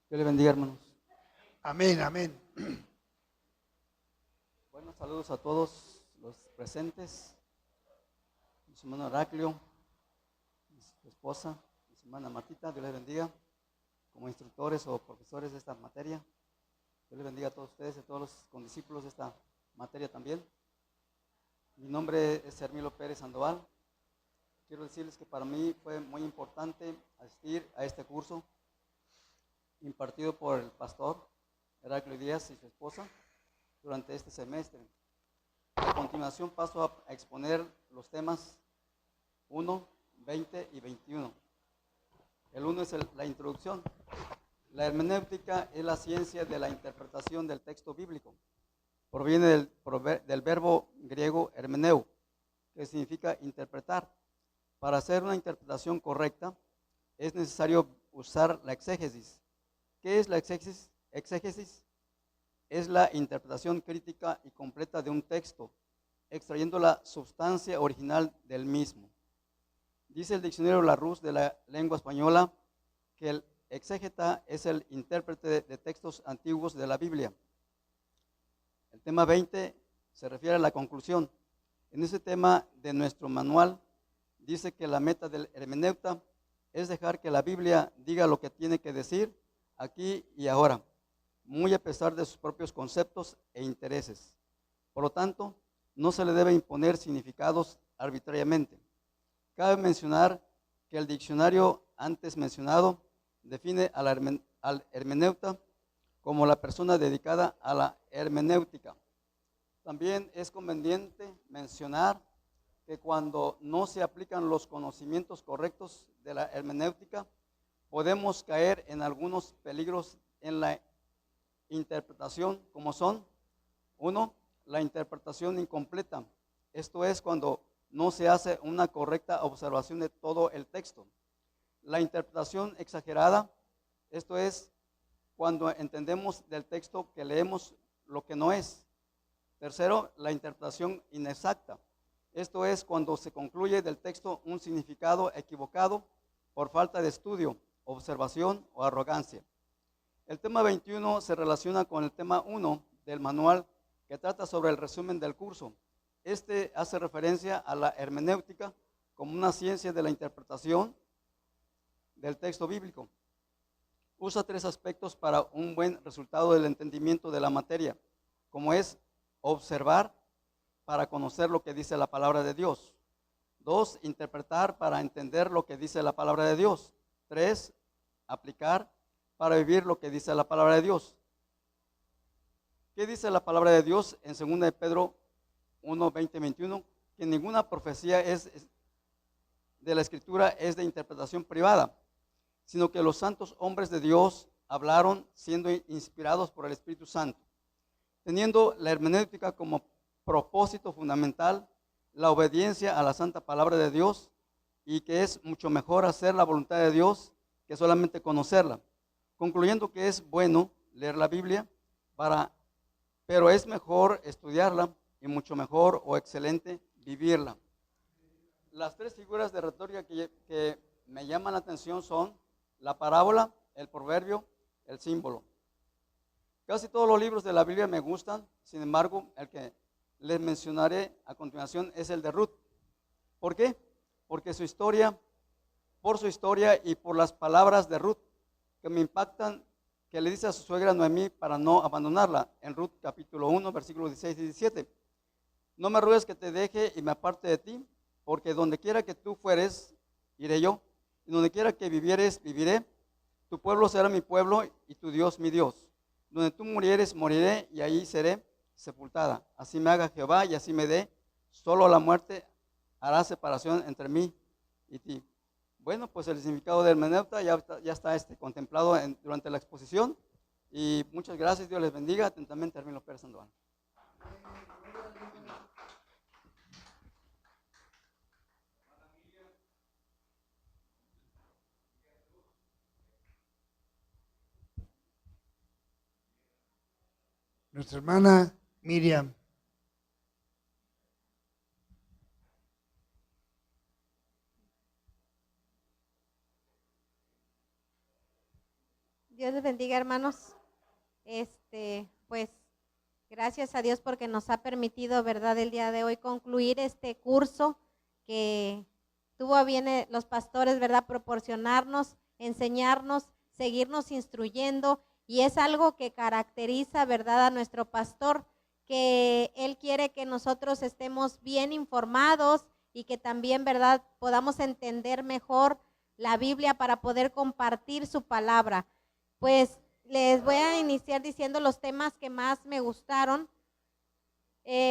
Dios le bendiga, hermanos. Amén, amén. Buenos saludos a todos los presentes. Mi hermano Heraclio, mi esposa, mi hermana Martita, Dios les bendiga. Como instructores o profesores de esta materia, Dios les bendiga a todos ustedes y a todos los condiscípulos de esta materia también. Mi nombre es Hermilo Pérez Sandoval. Quiero decirles que para mí fue muy importante asistir a este curso impartido por el pastor Heraclio Díaz y su esposa durante este semestre. A continuación paso a exponer los temas 1, 20 y 21. El 1 es la introducción. La hermenéutica es la ciencia de la interpretación del texto bíblico. Proviene del verbo griego hermeneu, que significa interpretar. Para hacer una interpretación correcta es necesario usar la exégesis. ¿Qué es la exégesis? Exégesis es la interpretación crítica y completa de un texto, extrayendo la sustancia original del mismo. Dice el diccionario Larousse de la lengua española que el exégeta es el intérprete de textos antiguos de la Biblia. El tema 20 se refiere a la conclusión. En ese tema de nuestro manual dice que la meta del hermeneuta es dejar que la Biblia diga lo que tiene que decir aquí y ahora, muy a pesar de sus propios conceptos e intereses. Por lo tanto, no se le debe imponer significados arbitrariamente. Cabe mencionar que el diccionario antes mencionado define al hermeneuta como la persona dedicada a la hermenéutica. También es conveniente mencionar que cuando no se aplican los conocimientos correctos de la hermenéutica, podemos caer en algunos peligros en la interpretación, como son: 1, la interpretación incompleta. Esto es cuando no se hace una correcta observación de todo el texto. La interpretación exagerada, esto es cuando entendemos del texto que leemos lo que no es. Tercero, la interpretación inexacta. Esto es cuando se concluye del texto un significado equivocado por falta de estudio, observación o arrogancia. El tema 21 se relaciona con el tema 1 del manual, que trata sobre el resumen del curso. Este hace referencia a la hermenéutica como una ciencia de la interpretación del texto bíblico. Usa 3 aspectos para un buen resultado del entendimiento de la materia, como es observar para conocer lo que dice la palabra de Dios. 2, interpretar para entender lo que dice la palabra de Dios. 3, aplicar para vivir lo que dice la palabra de Dios. ¿Qué dice la palabra de Dios en 2 de Pedro 1, 20, 21? Que ninguna profecía de la Escritura es de interpretación privada, sino que los santos hombres de Dios hablaron siendo inspirados por el Espíritu Santo, teniendo la hermenéutica como propósito fundamental la obediencia a la santa palabra de Dios, y que es mucho mejor hacer la voluntad de Dios que solamente conocerla, concluyendo que es bueno leer la Biblia, pero es mejor estudiarla y mucho mejor o excelente vivirla. Las 3 figuras de retórica que me llaman la atención son la parábola, el proverbio, el símbolo. Casi todos los libros de la Biblia me gustan, sin embargo, el que les mencionaré a continuación es el de Ruth. ¿Por qué? Porque por su historia y por las palabras de Ruth que me impactan, que le dice a su suegra Noemí para no abandonarla, en Ruth capítulo 1, versículos 16 y 17. No me ruegues que te deje y me aparte de ti, porque donde quiera que tú fueres, iré yo, y donde quiera que vivieres, viviré. Tu pueblo será mi pueblo y tu Dios mi Dios. Donde tú murieres, moriré, y ahí seré sepultada. Así me haga Jehová y así me dé. Solo la muerte hará separación entre mí y ti. Bueno, pues el significado del hermeneuta ya está contemplado durante la exposición. Y muchas gracias, Dios les bendiga. Atentamente, Hermino Pérez Sandoval. Nuestra hermana Miriam. Dios les bendiga, hermanos. Pues gracias a Dios porque nos ha permitido, verdad, el día de hoy concluir este curso que tuvo a bien los pastores, verdad, proporcionarnos, enseñarnos, seguirnos instruyendo, y es algo que caracteriza, verdad, a nuestro pastor, que él quiere que nosotros estemos bien informados y que también, verdad, podamos entender mejor la Biblia para poder compartir su palabra. Pues les voy a iniciar diciendo los temas que más me gustaron.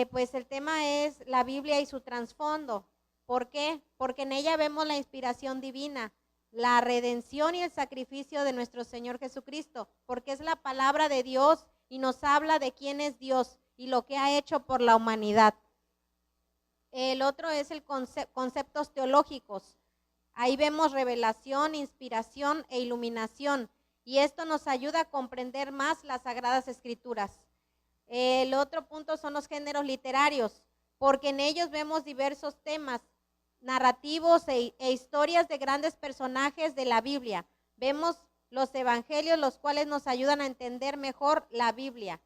Pues el tema es la Biblia y su trasfondo. ¿Por qué? Porque en ella vemos la inspiración divina, la redención y el sacrificio de nuestro Señor Jesucristo, porque es la palabra de Dios y nos habla de quién es Dios y lo que ha hecho por la humanidad. El otro es el conceptos teológicos. Ahí vemos revelación, inspiración e iluminación, y esto nos ayuda a comprender más las Sagradas Escrituras. El otro punto son los géneros literarios, porque en ellos vemos diversos temas narrativos e historias de grandes personajes de la Biblia. Vemos los evangelios, los cuales nos ayudan a entender mejor la Biblia.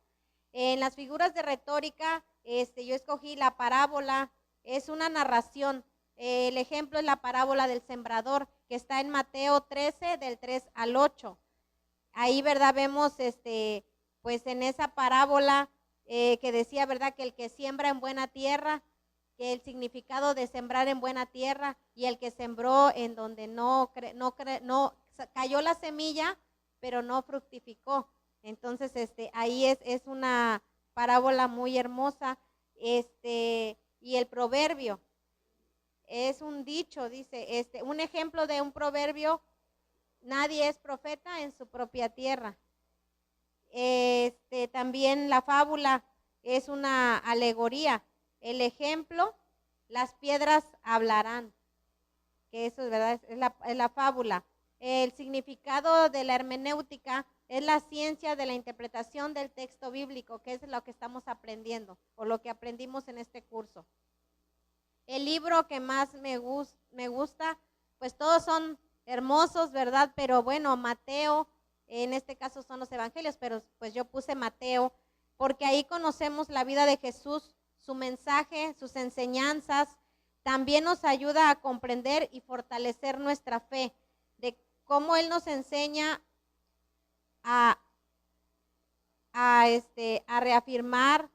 En las figuras de retórica, yo escogí la parábola, es una narración. El ejemplo es la parábola del sembrador, que está en Mateo 13, del 3 al 8. Ahí, verdad, vemos, pues en esa parábola que decía, verdad, que el que siembra en buena tierra, que el significado de sembrar en buena tierra, y el que sembró en donde no cayó la semilla, pero no fructificó. Entonces, ahí es una parábola muy hermosa. Y el proverbio es un dicho, dice, un ejemplo de un proverbio: nadie es profeta en su propia tierra. También la fábula es una alegoría. El ejemplo, las piedras hablarán, que eso es verdad, es la fábula. El significado de la hermenéutica es la ciencia de la interpretación del texto bíblico, que es lo que estamos aprendiendo, o lo que aprendimos en este curso. El libro que más me gusta, pues todos son hermosos, ¿verdad? Pero bueno, Mateo, en este caso son los evangelios, pero pues yo puse Mateo, porque ahí conocemos la vida de Jesús, su mensaje, sus enseñanzas. También nos ayuda a comprender y fortalecer nuestra fe, de cómo Él nos enseña a reafirmar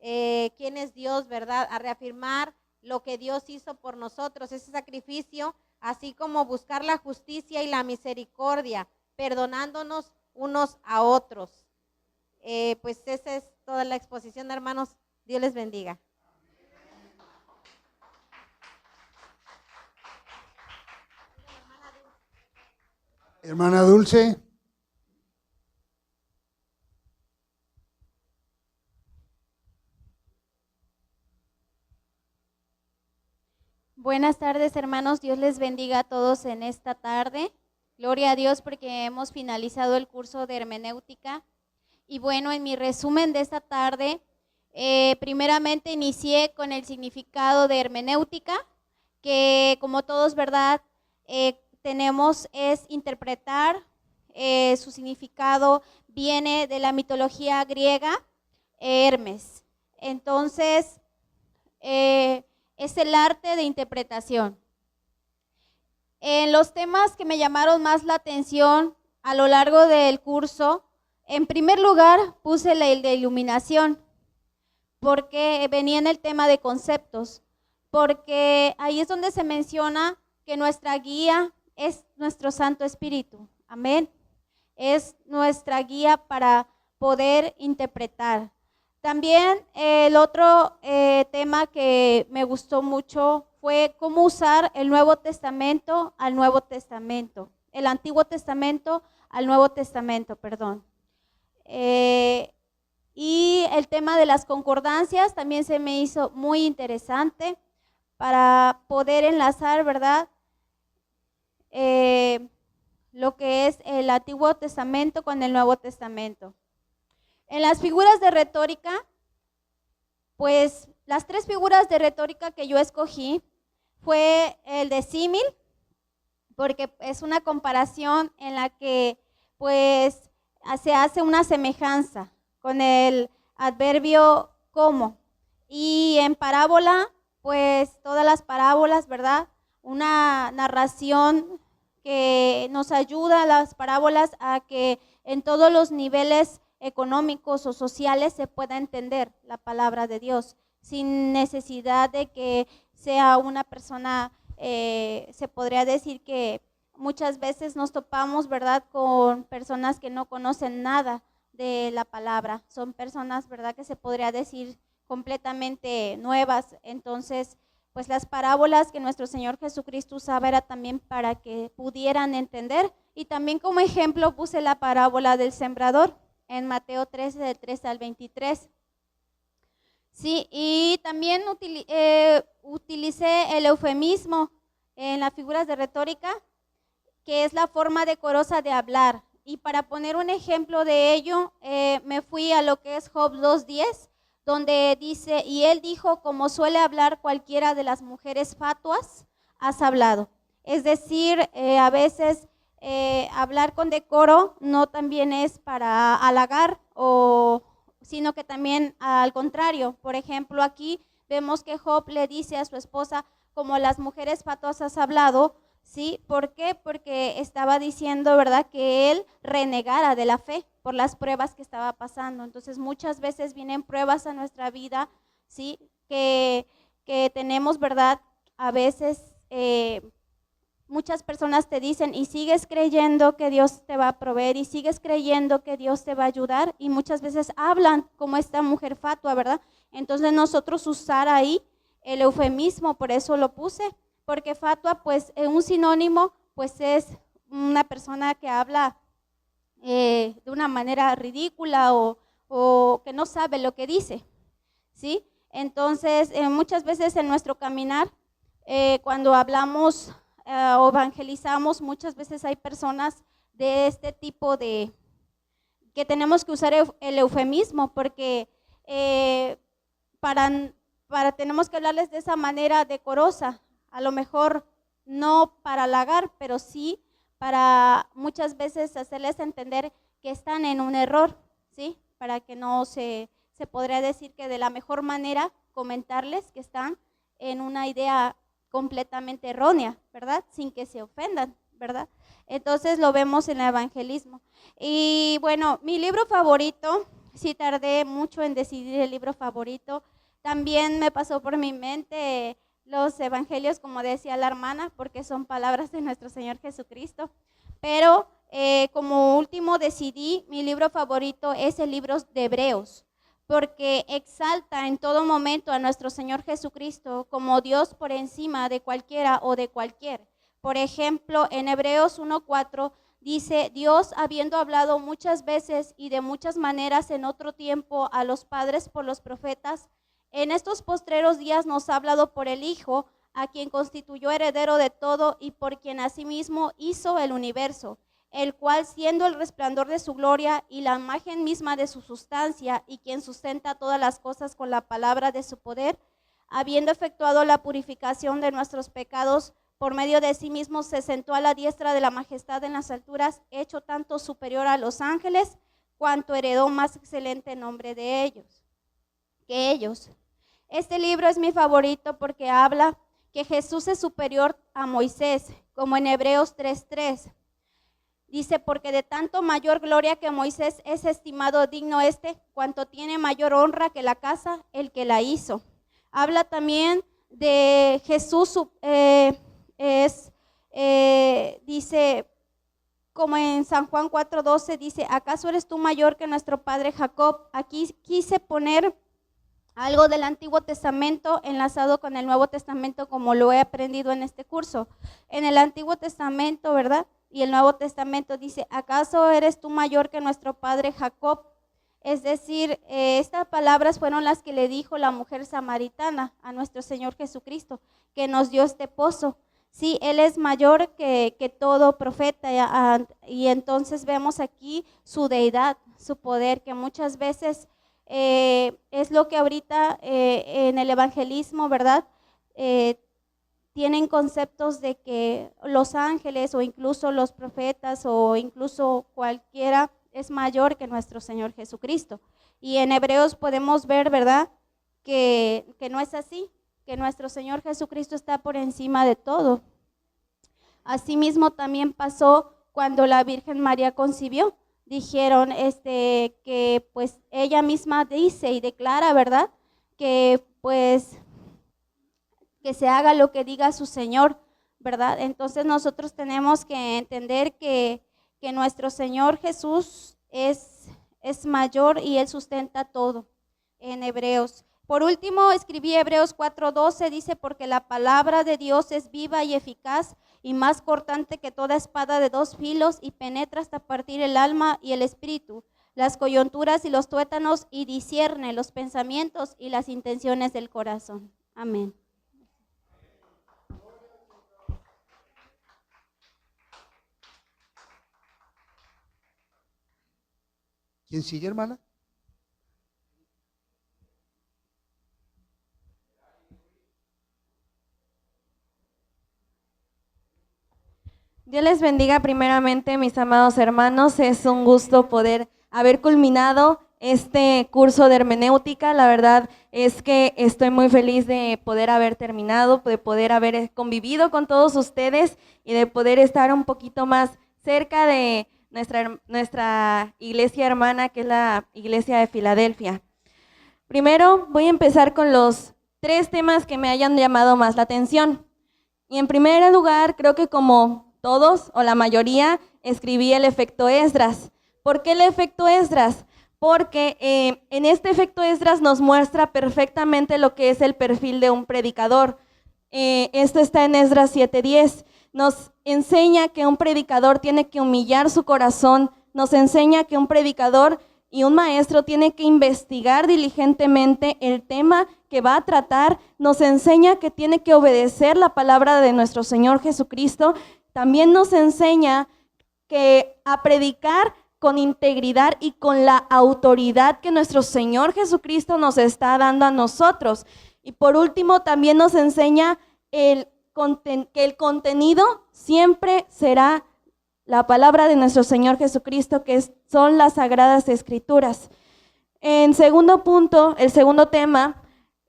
quién es Dios, ¿verdad? A reafirmar lo que Dios hizo por nosotros, ese sacrificio, así como buscar la justicia y la misericordia, perdonándonos unos a otros. Pues esa es toda la exposición, hermanos. Dios les bendiga. Hermana Dulce. Buenas tardes, hermanos. Dios les bendiga a todos en esta tarde. Gloria a Dios porque hemos finalizado el curso de hermenéutica. Y bueno, en mi resumen de esta tarde, primeramente inicié con el significado de hermenéutica, que como todos, ¿verdad?, tenemos es interpretar. Su significado viene de la mitología griega, Hermes. Entonces, es el arte de interpretación. En los temas que me llamaron más la atención a lo largo del curso, en primer lugar puse el de iluminación, porque venía en el tema de conceptos, porque ahí es donde se menciona que nuestra guía es nuestro Santo Espíritu. Amén. Es nuestra guía para poder interpretar. También el otro tema que me gustó mucho fue cómo usar el Nuevo Testamento al Nuevo Testamento, el Antiguo Testamento al Nuevo Testamento, perdón. Y el tema de las concordancias también se me hizo muy interesante para poder enlazar, ¿verdad? Lo que es el Antiguo Testamento con el Nuevo Testamento. En las figuras de retórica, pues las 3 figuras de retórica que yo escogí fue el de símil, porque es una comparación en la que pues se hace una semejanza con el adverbio como. Y en parábola, pues todas las parábolas, ¿verdad? Una narración que nos ayuda a las parábolas a que en todos los niveles económicos o sociales se pueda entender la palabra de Dios, sin necesidad de que sea una persona, se podría decir que muchas veces nos topamos, ¿verdad?, con personas que no conocen nada de la palabra, son personas, ¿verdad?, que se podría decir completamente nuevas. Entonces, pues las parábolas que nuestro Señor Jesucristo usaba era también para que pudieran entender, y también como ejemplo puse la parábola del sembrador en Mateo 13, del 13 al 23. Sí, y también utilicé el eufemismo en las figuras de retórica, que es la forma decorosa de hablar. Y para poner un ejemplo de ello, me fui a lo que es Job 2:10, donde dice, y él dijo, como suele hablar cualquiera de las mujeres fatuas, has hablado. Es decir, a veces hablar con decoro no también es para halagar, sino que también al contrario. Por ejemplo, aquí vemos que Job le dice a su esposa, como las mujeres fatuas has hablado, ¿sí? ¿Por qué? Porque estaba diciendo, ¿verdad?, que él renegara de la fe por las pruebas que estaba pasando. Entonces muchas veces vienen pruebas a nuestra vida, ¿sí?, que tenemos, ¿verdad? A veces muchas personas te dicen, y sigues creyendo que Dios te va a proveer, y sigues creyendo que Dios te va a ayudar, y muchas veces hablan como esta mujer fatua, ¿verdad? Entonces nosotros usar ahí el eufemismo, por eso lo puse, porque fatua, pues un sinónimo, pues es una persona que habla de una manera ridícula o que no sabe lo que dice, ¿sí? Entonces, muchas veces en nuestro caminar, cuando hablamos o evangelizamos, muchas veces hay personas de este tipo de, que tenemos que usar el eufemismo, porque tenemos que hablarles de esa manera decorosa, a lo mejor no para halagar, pero sí para muchas veces hacerles entender que están en un error, ¿sí? Para que no se podría decir que de la mejor manera comentarles que están en una idea completamente errónea, ¿verdad? Sin que se ofendan, ¿verdad? Entonces lo vemos en el evangelismo. Y bueno, mi libro favorito, sí tardé mucho en decidir el libro favorito, también me pasó por mi mente los evangelios, como decía la hermana, porque son palabras de nuestro Señor Jesucristo, pero como último decidí, mi libro favorito es el libro de Hebreos, porque exalta en todo momento a nuestro Señor Jesucristo como Dios por encima de cualquiera o de cualquier. Por ejemplo, en Hebreos 1:4 dice, Dios, habiendo hablado muchas veces y de muchas maneras en otro tiempo a los padres por los profetas, en estos postreros días nos ha hablado por el Hijo, a quien constituyó heredero de todo y por quien asimismo hizo el universo, el cual, siendo el resplandor de su gloria y la imagen misma de su sustancia, y quien sustenta todas las cosas con la palabra de su poder, habiendo efectuado la purificación de nuestros pecados, por medio de sí mismo se sentó a la diestra de la majestad en las alturas, hecho tanto superior a los ángeles, cuanto heredó más excelente nombre de ellos, que ellos. Este libro es mi favorito porque habla que Jesús es superior a Moisés, como en Hebreos 3:3. Dice, porque de tanto mayor gloria que Moisés es estimado digno cuanto tiene mayor honra que la casa, el que la hizo. Habla también de Jesús dice, como en San Juan 4:12 dice, ¿acaso eres tú mayor que nuestro padre Jacob? Aquí quise poner algo del Antiguo Testamento enlazado con el Nuevo Testamento, como lo he aprendido en este curso. En el Antiguo Testamento, ¿verdad? Y el Nuevo Testamento dice, ¿acaso eres tú mayor que nuestro padre Jacob? Es decir, estas palabras fueron las que le dijo la mujer samaritana a nuestro Señor Jesucristo, que nos dio este pozo. Sí, Él es mayor que todo profeta, y entonces vemos aquí su deidad, su poder, que muchas veces es lo que ahorita en el evangelismo, ¿verdad? Tienen conceptos de que los ángeles o incluso los profetas o incluso cualquiera es mayor que nuestro Señor Jesucristo. Y en Hebreos podemos ver, ¿verdad?, que no es así, que nuestro Señor Jesucristo está por encima de todo. Asimismo también pasó cuando la Virgen María concibió. Dijeron que pues ella misma dice y declara, ¿verdad?, que pues que se haga lo que diga su Señor, ¿verdad? Entonces nosotros tenemos que entender que nuestro Señor Jesús es mayor y Él sustenta todo en Hebreos. Por último, escribí Hebreos 4:12, dice, porque la palabra de Dios es viva y eficaz y más cortante que toda espada de 2 filos y penetra hasta partir el alma y el espíritu, las coyunturas y los tuétanos, y discierne los pensamientos y las intenciones del corazón. Amén. ¿Quién sigue, hermana? Dios les bendiga primeramente, mis amados hermanos. Es un gusto poder haber culminado este curso de hermenéutica. La verdad es que estoy muy feliz de poder haber terminado, de poder haber convivido con todos ustedes y de poder estar un poquito más cerca de nuestra iglesia hermana, que es la iglesia de Filadelfia. Primero voy a empezar con los 3 temas que me hayan llamado más la atención. Y en primer lugar, creo que como todos o la mayoría, escribí el efecto Esdras. ¿Por qué el efecto Esdras? Porque en este efecto Esdras nos muestra perfectamente lo que es el perfil de un predicador. Esto está en Esdras 7:10. Nos enseña que un predicador tiene que humillar su corazón, nos enseña que un predicador y un maestro tiene que investigar diligentemente el tema que va a tratar, nos enseña que tiene que obedecer la palabra de nuestro Señor Jesucristo. También nos enseña que a predicar con integridad y con la autoridad que nuestro Señor Jesucristo nos está dando a nosotros. Y por último, también nos enseña que el contenido siempre será la palabra de nuestro Señor Jesucristo, que son las Sagradas Escrituras. En segundo punto, el segundo tema,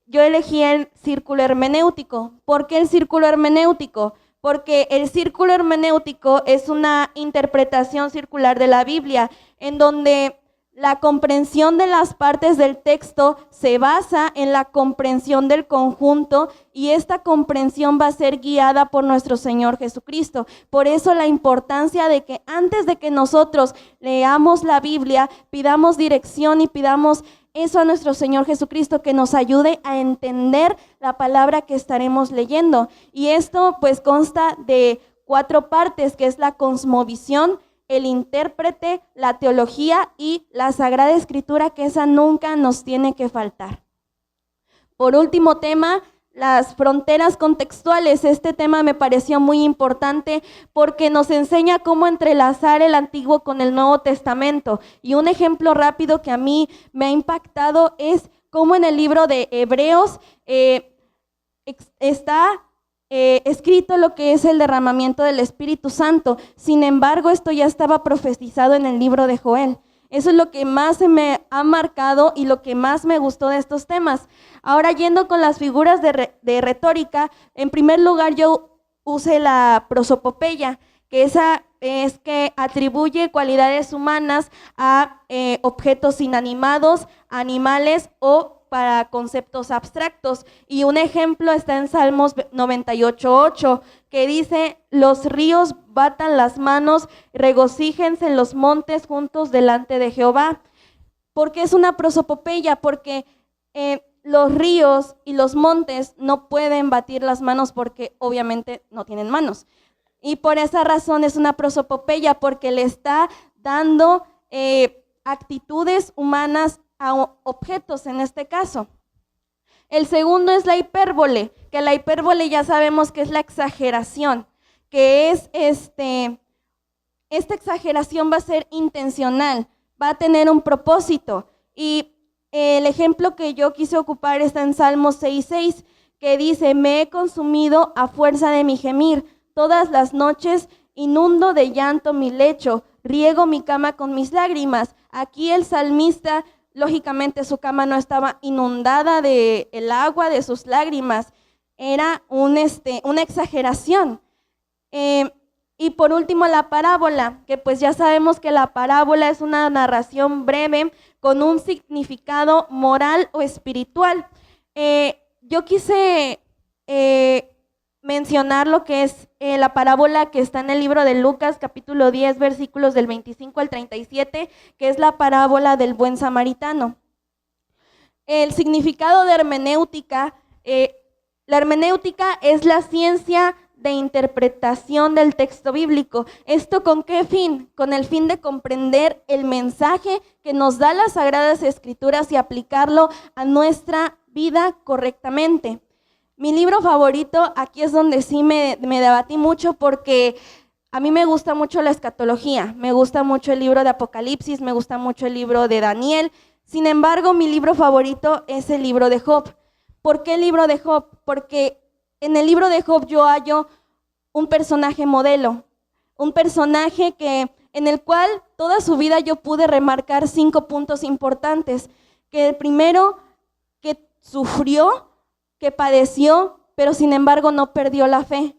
yo elegí el círculo hermenéutico. ¿Por qué el círculo hermenéutico? Porque el círculo hermenéutico es una interpretación circular de la Biblia, en donde la comprensión de las partes del texto se basa en la comprensión del conjunto, y esta comprensión va a ser guiada por nuestro Señor Jesucristo. Por eso la importancia de que antes de que nosotros leamos la Biblia, pidamos dirección y pidamos eso a nuestro Señor Jesucristo, que nos ayude a entender la palabra que estaremos leyendo. Y esto pues consta de 4 partes, que es la cosmovisión, el intérprete, la teología y la Sagrada Escritura, que esa nunca nos tiene que faltar. Por último tema, las fronteras contextuales. Este tema me pareció muy importante porque nos enseña cómo entrelazar el Antiguo con el Nuevo Testamento. Y un ejemplo rápido que a mí me ha impactado es cómo en el libro de Hebreos está escrito lo que es el derramamiento del Espíritu Santo. Sin embargo, esto ya estaba profetizado en el libro de Joel. Eso es lo que más se me ha marcado y lo que más me gustó de estos temas. Ahora, yendo con las figuras de retórica, en primer lugar yo usé la prosopopeya, que esa es que atribuye cualidades humanas a objetos inanimados, animales o para conceptos abstractos. Y un ejemplo está en Salmos 98:8, que dice: los ríos batan las manos, regocíjense en los montes juntos delante de Jehová. ¿Por qué es una prosopopeya? Porque los ríos y los montes no pueden batir las manos porque obviamente no tienen manos. Y por esa razón es una prosopopeya, porque le está dando actitudes humanas a objetos en este caso. El segundo es la hipérbole, que la hipérbole ya sabemos que es la exageración, que es esta exageración va a ser intencional, va a tener un propósito. Y el ejemplo que yo quise ocupar está en Salmos 6:6, que dice: me he consumido a fuerza de mi gemir, todas las noches inundo de llanto mi lecho, riego mi cama con mis lágrimas. Aquí el salmista, lógicamente su cama no estaba inundada de el agua de sus lágrimas, era una exageración. Y por último, la parábola, que pues ya sabemos que la parábola es una narración breve con un significado moral o espiritual. Yo quise mencionar lo que es la parábola que está en el libro de Lucas, capítulo 10, versículos del 25 al 37, que es la parábola del buen samaritano. El significado de hermenéutica, la hermenéutica es la ciencia de interpretación del texto bíblico. ¿Esto con qué fin? Con el fin de comprender el mensaje que nos da las Sagradas Escrituras y aplicarlo a nuestra vida correctamente. Mi libro favorito, aquí es donde sí me debatí mucho, porque a mí me gusta mucho la escatología, me gusta mucho el libro de Apocalipsis, me gusta mucho el libro de Daniel. Sin embargo, mi libro favorito es el libro de Job. ¿Por qué el libro de Job? Porque en el libro de Job yo hallo un personaje modelo, un personaje en el cual toda su vida yo pude remarcar 5 puntos importantes. Que el primero, que sufrió, que padeció, pero sin embargo no perdió la fe.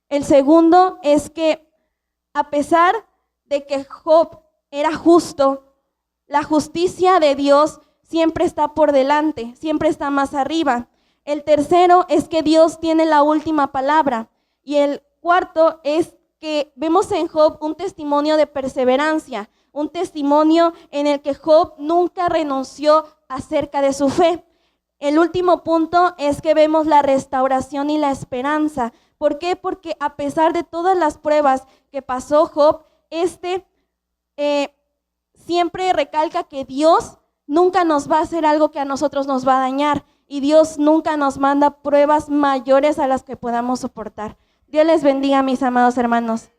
El segundo es que a pesar de que Job era justo, la justicia de Dios siempre está por delante, siempre está más arriba. El tercero es que Dios tiene la última palabra. Y el cuarto es que vemos en Job un testimonio de perseverancia, un testimonio en el que Job nunca renunció acerca de su fe. El último punto es que vemos la restauración y la esperanza. ¿Por qué? Porque a pesar de todas las pruebas que pasó Job, siempre recalca que Dios nunca nos va a hacer algo que a nosotros nos va a dañar, y Dios nunca nos manda pruebas mayores a las que podamos soportar. Dios les bendiga, mis amados hermanos.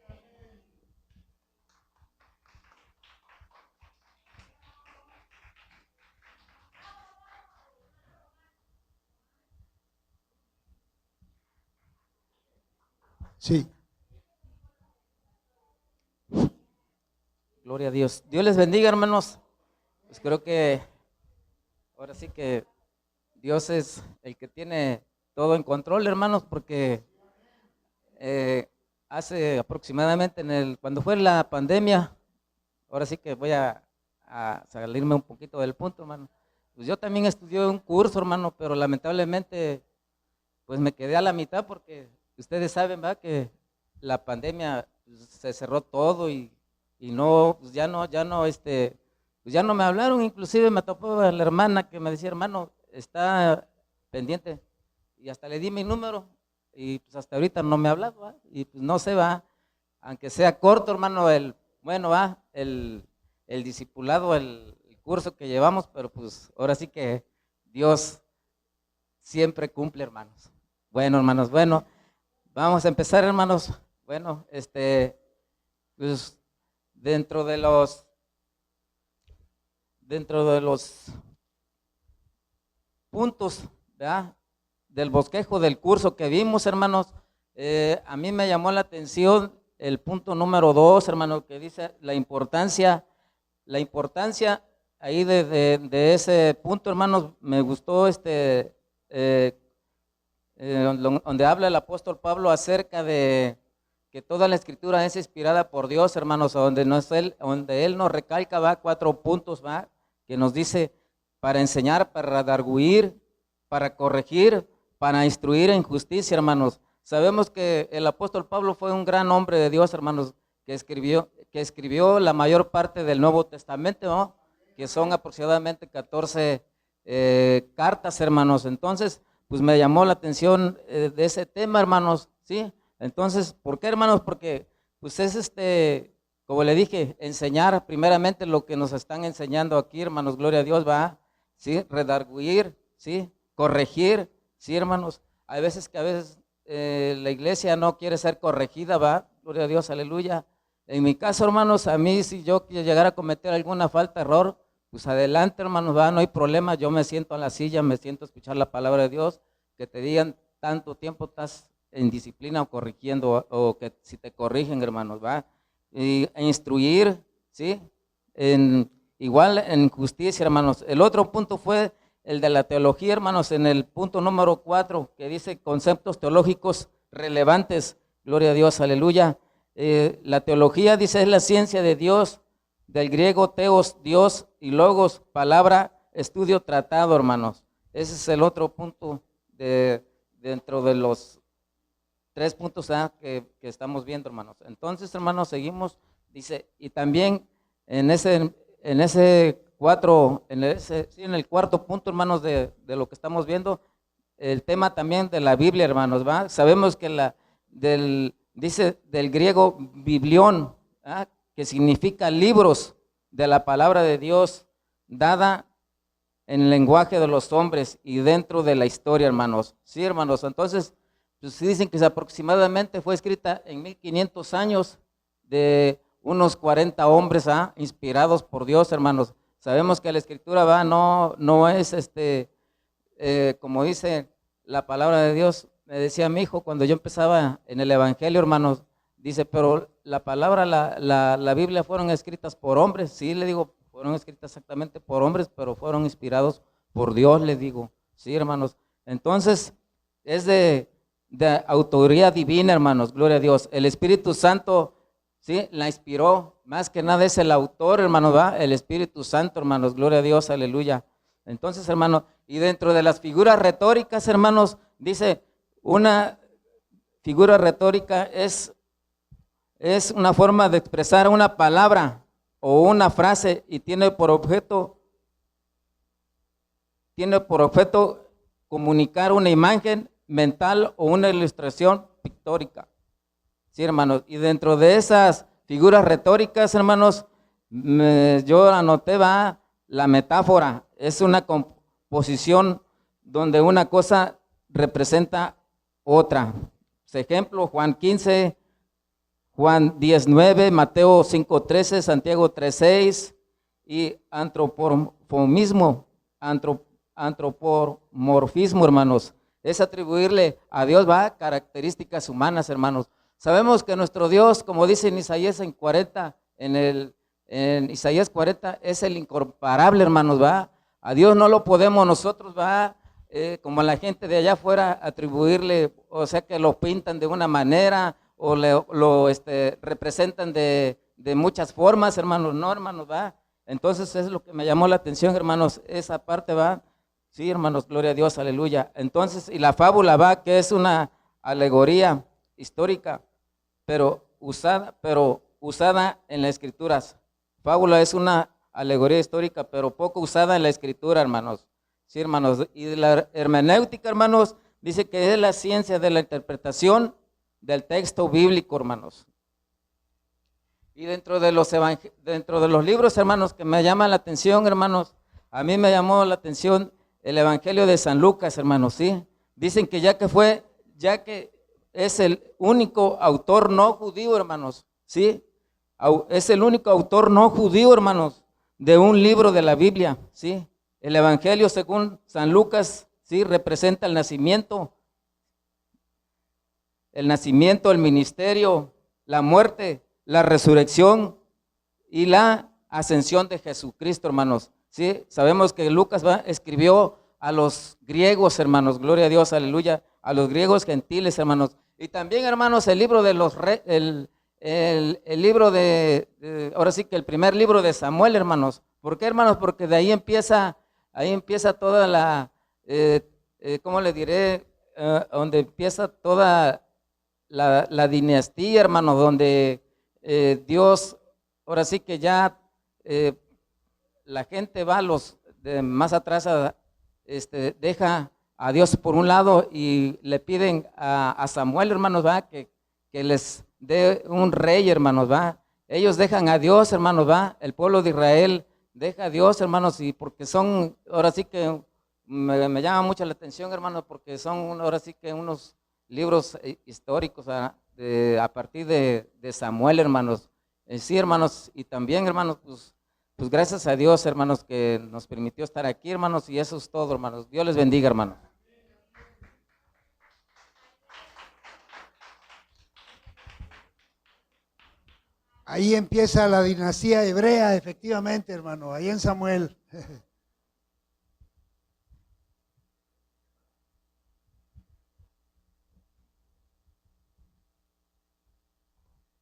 Sí. Gloria a Dios. Dios les bendiga, hermanos. Pues creo que ahora sí que Dios es el que tiene todo en control, hermanos, porque hace aproximadamente cuando fue la pandemia, ahora sí que voy a salirme un poquito del punto, hermano. Pues yo también estudié un curso, hermano, pero lamentablemente pues me quedé a la mitad, porque ustedes saben, ¿verdad?, que la pandemia se cerró todo y no, pues ya no, pues ya no me hablaron. Inclusive me topó la hermana que me decía: hermano, está pendiente, y hasta le di mi número, y pues hasta ahorita no me ha hablado, ¿va? Y pues no sé, va, aunque sea corto, hermano, el discipulado, el curso que llevamos, pero pues ahora sí que Dios siempre cumple, hermanos. Bueno, hermanos, bueno, vamos a empezar, hermanos. Bueno, pues dentro de los puntos, ¿verdad?, del bosquejo del curso que vimos, hermanos, a mí me llamó la atención el punto número 2, hermano, que dice la importancia ahí de ese punto, hermanos. Me gustó donde habla el apóstol Pablo acerca de que toda la escritura es inspirada por Dios, hermanos, donde él nos recalca, va, 4 puntos, va, que nos dice para enseñar, para redarguir, para corregir, para instruir en justicia, hermanos. Sabemos que el apóstol Pablo fue un gran hombre de Dios, hermanos, que escribió la mayor parte del Nuevo Testamento, ¿no? Que son aproximadamente 14 cartas, hermanos. Entonces, pues me llamó la atención de ese tema, hermanos, ¿sí? Entonces, ¿por qué, hermanos? Porque pues es como le dije, enseñar primeramente lo que nos están enseñando aquí, hermanos, gloria a Dios, va, ¿sí? Redarguir, ¿sí? Corregir, ¿sí, hermanos? Hay veces que la iglesia no quiere ser corregida, va, gloria a Dios, aleluya. En mi caso, hermanos, a mí si yo llegara a cometer alguna falta, error, pues adelante, hermanos, va, no hay problema, yo me siento en la silla, me siento a escuchar la palabra de Dios, que te digan tanto tiempo estás en disciplina o corrigiendo, o que si te corrigen, hermanos, va, e instruir, ¿sí? Igual en justicia, hermanos. El otro punto fue el de la teología, hermanos, en el punto número 4, que dice conceptos teológicos relevantes, gloria a Dios, aleluya. La teología, dice, es la ciencia de Dios, del griego teos, Dios, y logos, palabra, estudio, tratado, hermanos. Ese es el otro punto dentro de los 3 puntos que estamos viendo, hermanos. Entonces, hermanos, seguimos, dice, y también en el cuarto punto, hermanos, de lo que estamos viendo, el tema también de la Biblia, hermanos, ¿va? Sabemos que dice del griego biblión, ¿ah? Que significa libros de la palabra de Dios dada en el lenguaje de los hombres y dentro de la historia, hermanos. Sí, hermanos, entonces, pues dicen que aproximadamente fue escrita en 1500 años de unos 40 hombres inspirados por Dios, hermanos. Sabemos que la escritura no es como dice la palabra de Dios. Me decía mi hijo cuando yo empezaba en el evangelio, hermanos, dice, pero la palabra, la Biblia fueron escritas por hombres. Sí, le digo, fueron escritas exactamente por hombres, pero fueron inspirados por Dios, le digo. Sí, hermanos. Entonces, es de autoría divina, hermanos, gloria a Dios. El Espíritu Santo, sí, la inspiró, más que nada es el autor, hermanos, ¿va? El Espíritu Santo, hermanos, gloria a Dios, aleluya. Entonces, hermanos, y dentro de las figuras retóricas, hermanos, dice, una figura retórica es una forma de expresar una palabra o una frase y tiene por objeto comunicar una imagen mental o una ilustración pictórica. Sí, hermanos, y dentro de esas figuras retóricas, hermanos, yo anoté, la metáfora, es una composición donde una cosa representa otra. Ejemplo, Juan 15, Juan 19, Mateo 5:13, Santiago 3:6 y antropomorfismo, hermanos. Es atribuirle a Dios, características humanas, hermanos. Sabemos que nuestro Dios, como dice en Isaías 40, en Isaías 40, es el incomparable, hermanos, A Dios no lo podemos nosotros, como la gente de allá afuera, atribuirle, o sea, que lo pintan de una manera o lo representan de muchas formas, hermanos. No, hermanos, Entonces es lo que me llamó la atención, hermanos, esa parte, Sí, hermanos, gloria a Dios, aleluya. Entonces, y la fábula, que es una alegoría histórica, pero usada en las escrituras. Fábula es una alegoría histórica, pero poco usada en la escritura, hermanos. Sí, hermanos. Y la hermenéutica, hermanos, dice que es la ciencia de la interpretación del texto bíblico, hermanos. Y dentro de los libros, hermanos, que me llaman la atención, hermanos, a mí me llamó la atención el Evangelio de San Lucas, hermanos, ¿sí? Dicen que ya que es el único autor no judío, hermanos, ¿sí? Es el único autor no judío, hermanos, de un libro de la Biblia, ¿sí? El Evangelio según San Lucas, ¿sí? Representa el nacimiento, el ministerio, la muerte, la resurrección y la ascensión de Jesucristo, hermanos. Sí, sabemos que Lucas escribió a los griegos, hermanos, gloria a Dios, aleluya, a los griegos gentiles, hermanos. Y también, hermanos, el libro de los el libro ahora sí que el primer libro de Samuel, hermanos. ¿Por qué, hermanos? Porque de ahí empieza ahí empieza toda ¿cómo le diré? Donde empieza toda la dinastía, hermanos, donde Dios, ahora sí que ya la gente va los de más atrás, deja a Dios por un lado y le piden a Samuel, hermanos, va, que les dé un rey, hermanos, va. Ellos dejan a Dios, hermanos, va. El pueblo de Israel deja a Dios, hermanos, y porque son, ahora sí que me llama mucho la atención, hermanos, porque son ahora sí que unos libros históricos a partir de Samuel, hermanos. Sí, hermanos, y también, hermanos, pues gracias a Dios, hermanos, que nos permitió estar aquí, hermanos, y eso es todo, hermanos. Dios les bendiga, hermanos. Ahí empieza la dinastía hebrea, efectivamente, hermano, ahí en Samuel.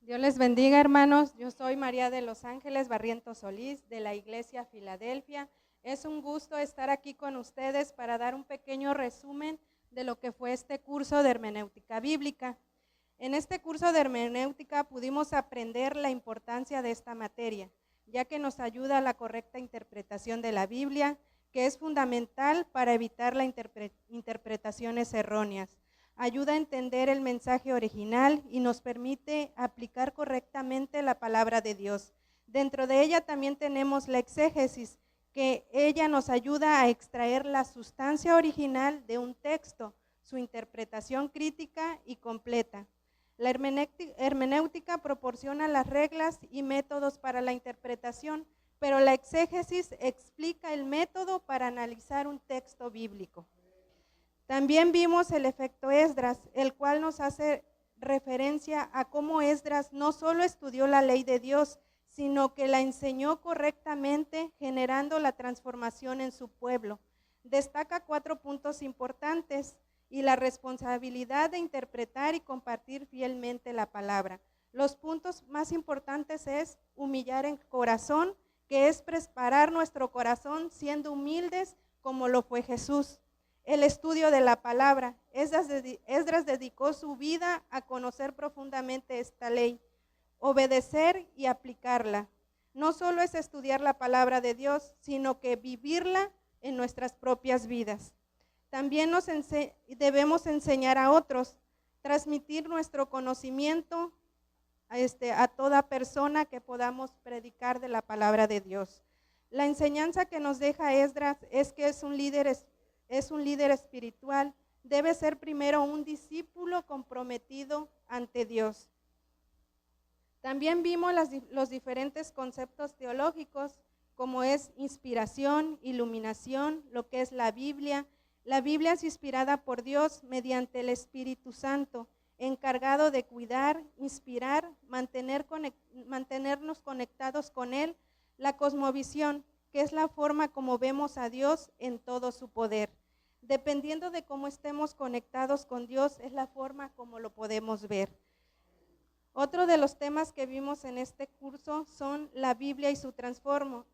Dios les bendiga, hermanos. Yo soy María de los Ángeles Barrientos Solís, de la Iglesia Filadelfia. Es un gusto estar aquí con ustedes para dar un pequeño resumen de lo que fue este curso de hermenéutica bíblica. En este curso de hermenéutica pudimos aprender la importancia de esta materia, ya que nos ayuda a la correcta interpretación de la Biblia, que es fundamental para evitar las interpretaciones erróneas. Ayuda a entender el mensaje original y nos permite aplicar correctamente la palabra de Dios. Dentro de ella también tenemos la exégesis, que ella nos ayuda a extraer la sustancia original de un texto, su interpretación crítica y completa. La hermenéutica proporciona las reglas y métodos para la interpretación, pero la exégesis explica el método para analizar un texto bíblico. También vimos el efecto Esdras, el cual nos hace referencia a cómo Esdras no solo estudió la ley de Dios, sino que la enseñó correctamente, generando la transformación en su pueblo. Destaca 4 puntos importantes y la responsabilidad de interpretar y compartir fielmente la palabra. Los puntos más importantes es humillar el corazón, que es preparar nuestro corazón siendo humildes como lo fue Jesús. El estudio de la palabra. Esdras dedicó su vida a conocer profundamente esta ley, obedecer y aplicarla. No solo es estudiar la palabra de Dios, sino que vivirla en nuestras propias vidas. También debemos enseñar a otros, transmitir nuestro conocimiento a toda persona que podamos predicar de la palabra de Dios. La enseñanza que nos deja Esdras es que es un líder espiritual, debe ser primero un discípulo comprometido ante Dios. También vimos los diferentes conceptos teológicos, como es inspiración, iluminación, lo que es la Biblia. La Biblia es inspirada por Dios mediante el Espíritu Santo, encargado de cuidar, inspirar, mantenernos conectados con Él. La cosmovisión, que es la forma como vemos a Dios en todo su poder. Dependiendo de cómo estemos conectados con Dios, es la forma como lo podemos ver. Otro de los temas que vimos en este curso son la Biblia y su trasfondo,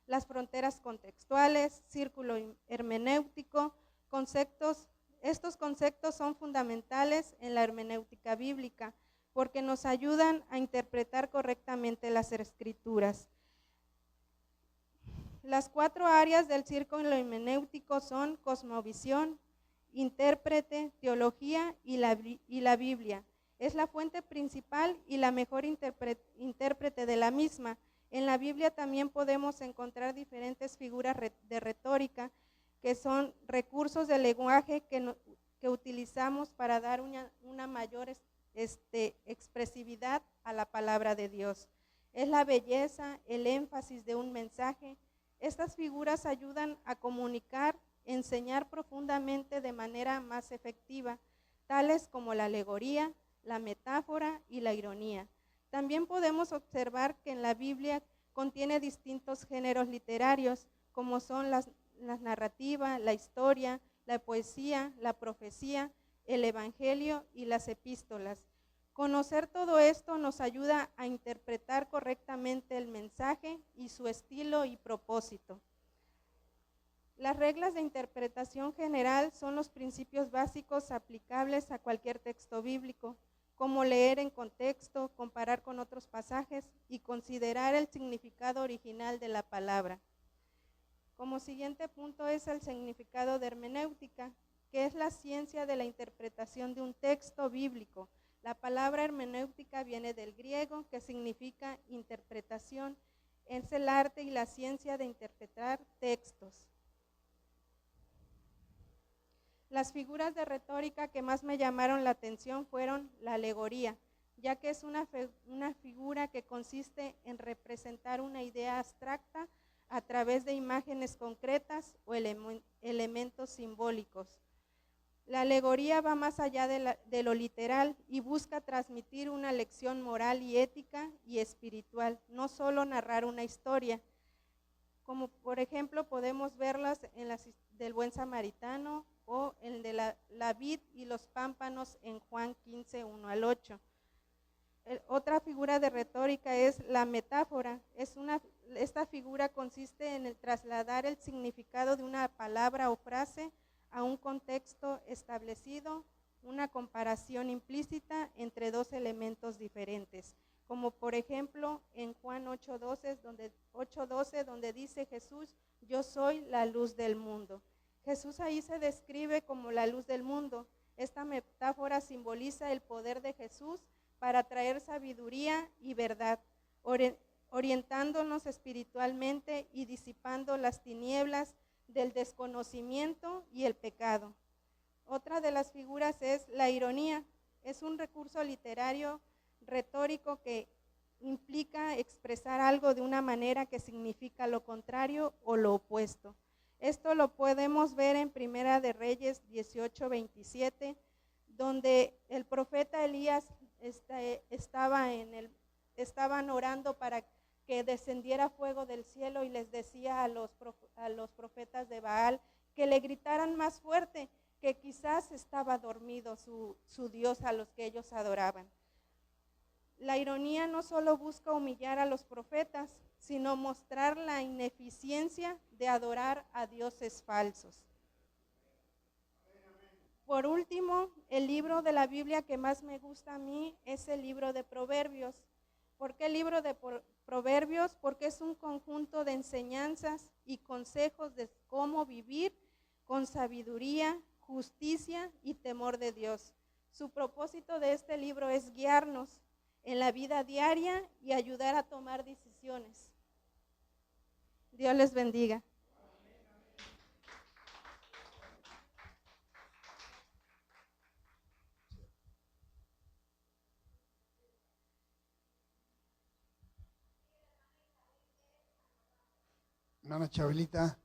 las fronteras contextuales, círculo hermenéutico, conceptos. Estos conceptos son fundamentales en la hermenéutica bíblica porque nos ayudan a interpretar correctamente las escrituras. Las 4 áreas del círculo hermenéutico son cosmovisión, intérprete, teología y la Biblia. Es la fuente principal y la mejor intérprete de la misma. En la Biblia también podemos encontrar diferentes figuras de retórica, que son recursos de lenguaje que utilizamos para dar una mayor expresividad a la palabra de Dios. Es la belleza, el énfasis de un mensaje. Estas figuras ayudan a comunicar, enseñar profundamente de manera más efectiva, tales como la alegoría, la metáfora y la ironía. También podemos observar que en la Biblia contiene distintos géneros literarios, como son las narrativas, la historia, la poesía, la profecía, el evangelio y las epístolas. Conocer todo esto nos ayuda a interpretar correctamente el mensaje y su estilo y propósito. Las reglas de interpretación general son los principios básicos aplicables a cualquier texto bíblico, como leer en contexto, comparar con otros pasajes y considerar el significado original de la palabra. Como siguiente punto es el significado de hermenéutica, que es la ciencia de la interpretación de un texto bíblico. La palabra hermenéutica viene del griego, que significa interpretación. Es el arte y la ciencia de interpretar textos. Las figuras de retórica que más me llamaron la atención fueron la alegoría, ya que es una figura que consiste en representar una idea abstracta a través de imágenes concretas o elementos simbólicos. La alegoría va más allá de lo literal y busca transmitir una lección moral y ética y espiritual, no solo narrar una historia, como por ejemplo podemos verlas en las del buen samaritano o el de la vid y los pámpanos en Juan 15, 1 al 8. Otra figura de retórica es la metáfora. Esta figura consiste en el trasladar el significado de una palabra o frase a un contexto establecido, una comparación implícita entre dos elementos diferentes, como por ejemplo en Juan 8:12, donde dice Jesús, yo soy la luz del mundo. Jesús ahí se describe como la luz del mundo. Esta metáfora simboliza el poder de Jesús para traer sabiduría y verdad, orientándonos espiritualmente y disipando las tinieblas del desconocimiento y el pecado. Otra de las figuras es la ironía. Es un recurso literario retórico que implica expresar algo de una manera que significa lo contrario o lo opuesto. Esto lo podemos ver en Primera de Reyes 18:27, donde el profeta Elías estaban orando para que descendiera fuego del cielo y les decía a los profetas de Baal que le gritaran más fuerte, que quizás estaba dormido su Dios a los que ellos adoraban. La ironía no solo busca humillar a los profetas, sino mostrar la ineficiencia de adorar a dioses falsos. Por último, el libro de la Biblia que más me gusta a mí es el libro de Proverbios. ¿Por qué el libro de Proverbios? Porque es un conjunto de enseñanzas y consejos de cómo vivir con sabiduría, justicia y temor de Dios. Su propósito de este libro es guiarnos en la vida diaria y ayudar a tomar decisiones. Dios les bendiga. Hermana Chabelita.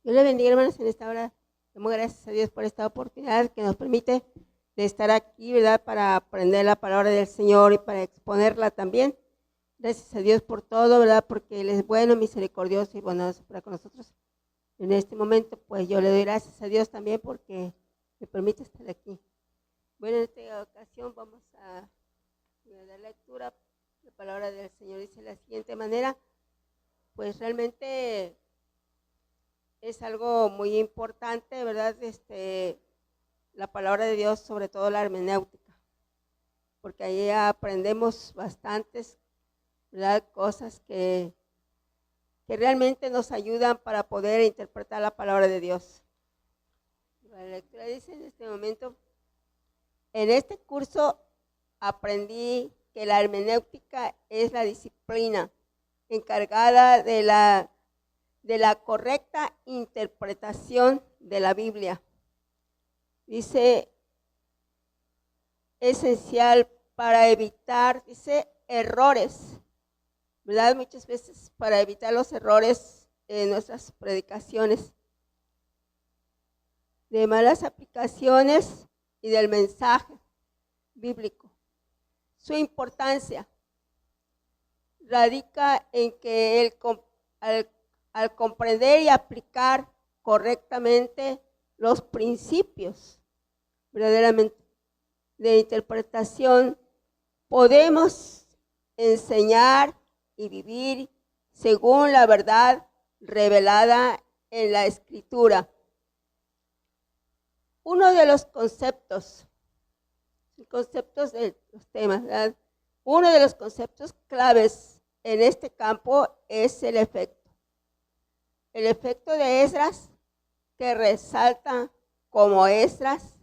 Dios le bendiga, hermanos, en esta hora. Damos gracias a Dios por esta oportunidad que nos permite de estar aquí, ¿verdad?, para aprender la palabra del Señor y para exponerla también. Gracias a Dios por todo, ¿verdad?, porque Él es bueno, misericordioso y bondadoso para con nosotros. En este momento, pues yo le doy gracias a Dios también porque me permite estar aquí. Bueno, en esta ocasión vamos a dar lectura. La palabra del Señor dice de la siguiente manera, pues realmente es algo muy importante, ¿verdad? La palabra de Dios, sobre todo la hermenéutica, porque ahí aprendemos bastantes, ¿verdad?, cosas que realmente nos ayudan para poder interpretar la palabra de Dios. La lectura dice en este momento, en este curso aprendí que la hermenéutica es la disciplina encargada de la correcta interpretación de la Biblia. Dice, esencial para evitar, dice, errores, ¿verdad? Muchas veces para evitar los errores en nuestras predicaciones. de malas aplicaciones y del mensaje bíblico. Su importancia radica en que al comprender y aplicar correctamente los principios verdaderamente de interpretación, podemos enseñar y vivir según la verdad revelada en la Escritura. Uno de los conceptos de los temas, ¿verdad? Uno de los conceptos claves en este campo es el efecto. El efecto de Esdras, que resalta como Esdras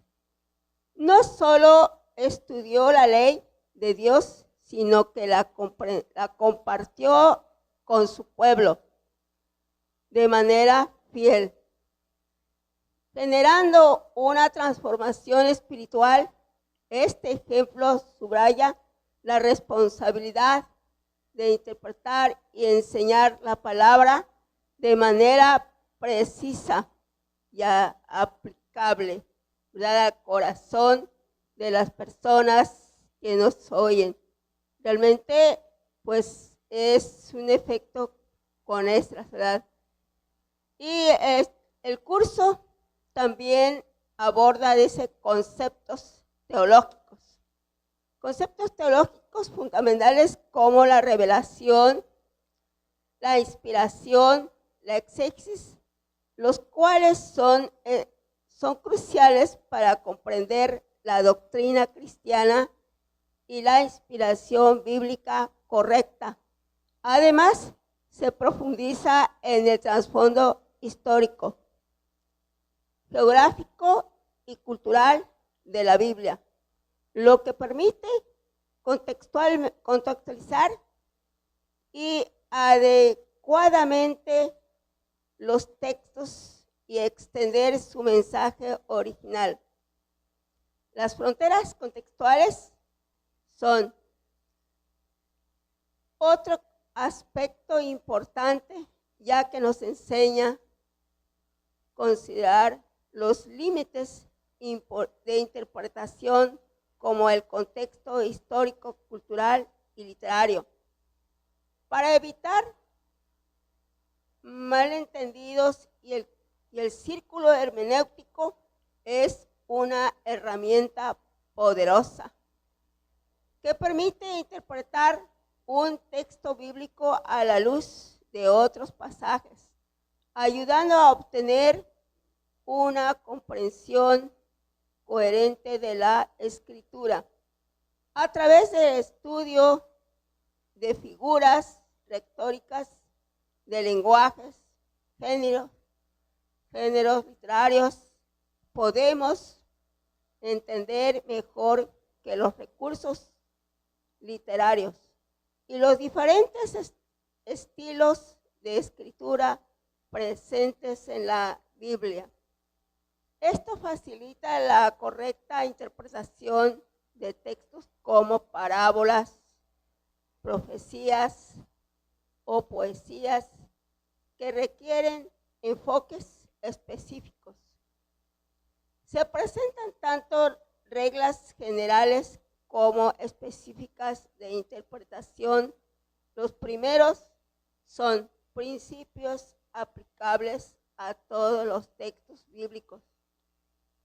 no solo estudió la ley de Dios, sino que la compartió con su pueblo de manera fiel, generando una transformación espiritual. Este ejemplo subraya la responsabilidad de interpretar y enseñar la palabra de manera precisa y aplicable, ¿verdad?, al corazón de las personas que nos oyen. Realmente, pues, es un efecto con Esdras, ¿verdad? Y el curso también aborda conceptos teológicos. Conceptos teológicos fundamentales como la revelación, la inspiración, la exégesis, los cuales son cruciales para comprender la doctrina cristiana y la inspiración bíblica correcta. Además, se profundiza en el trasfondo histórico, geográfico y cultural de la Biblia, lo que permite contextualizar y adecuadamente los textos y extender su mensaje original. Las fronteras contextuales son otro aspecto importante, ya que nos enseña a considerar los límites de interpretación como el contexto histórico, cultural y literario, para evitar malentendidos, y el círculo hermenéutico es una herramienta poderosa que permite interpretar un texto bíblico a la luz de otros pasajes, ayudando a obtener una comprensión coherente de la Escritura a través del estudio de figuras retóricas, de lenguajes, géneros literarios. Podemos entender mejor que los recursos literarios y los diferentes estilos de escritura presentes en la Biblia. Esto facilita la correcta interpretación de textos como parábolas, profecías o poesías que requieren enfoques específicos. Se presentan tanto reglas generales como específicas de interpretación. Los primeros son principios aplicables a todos los textos bíblicos,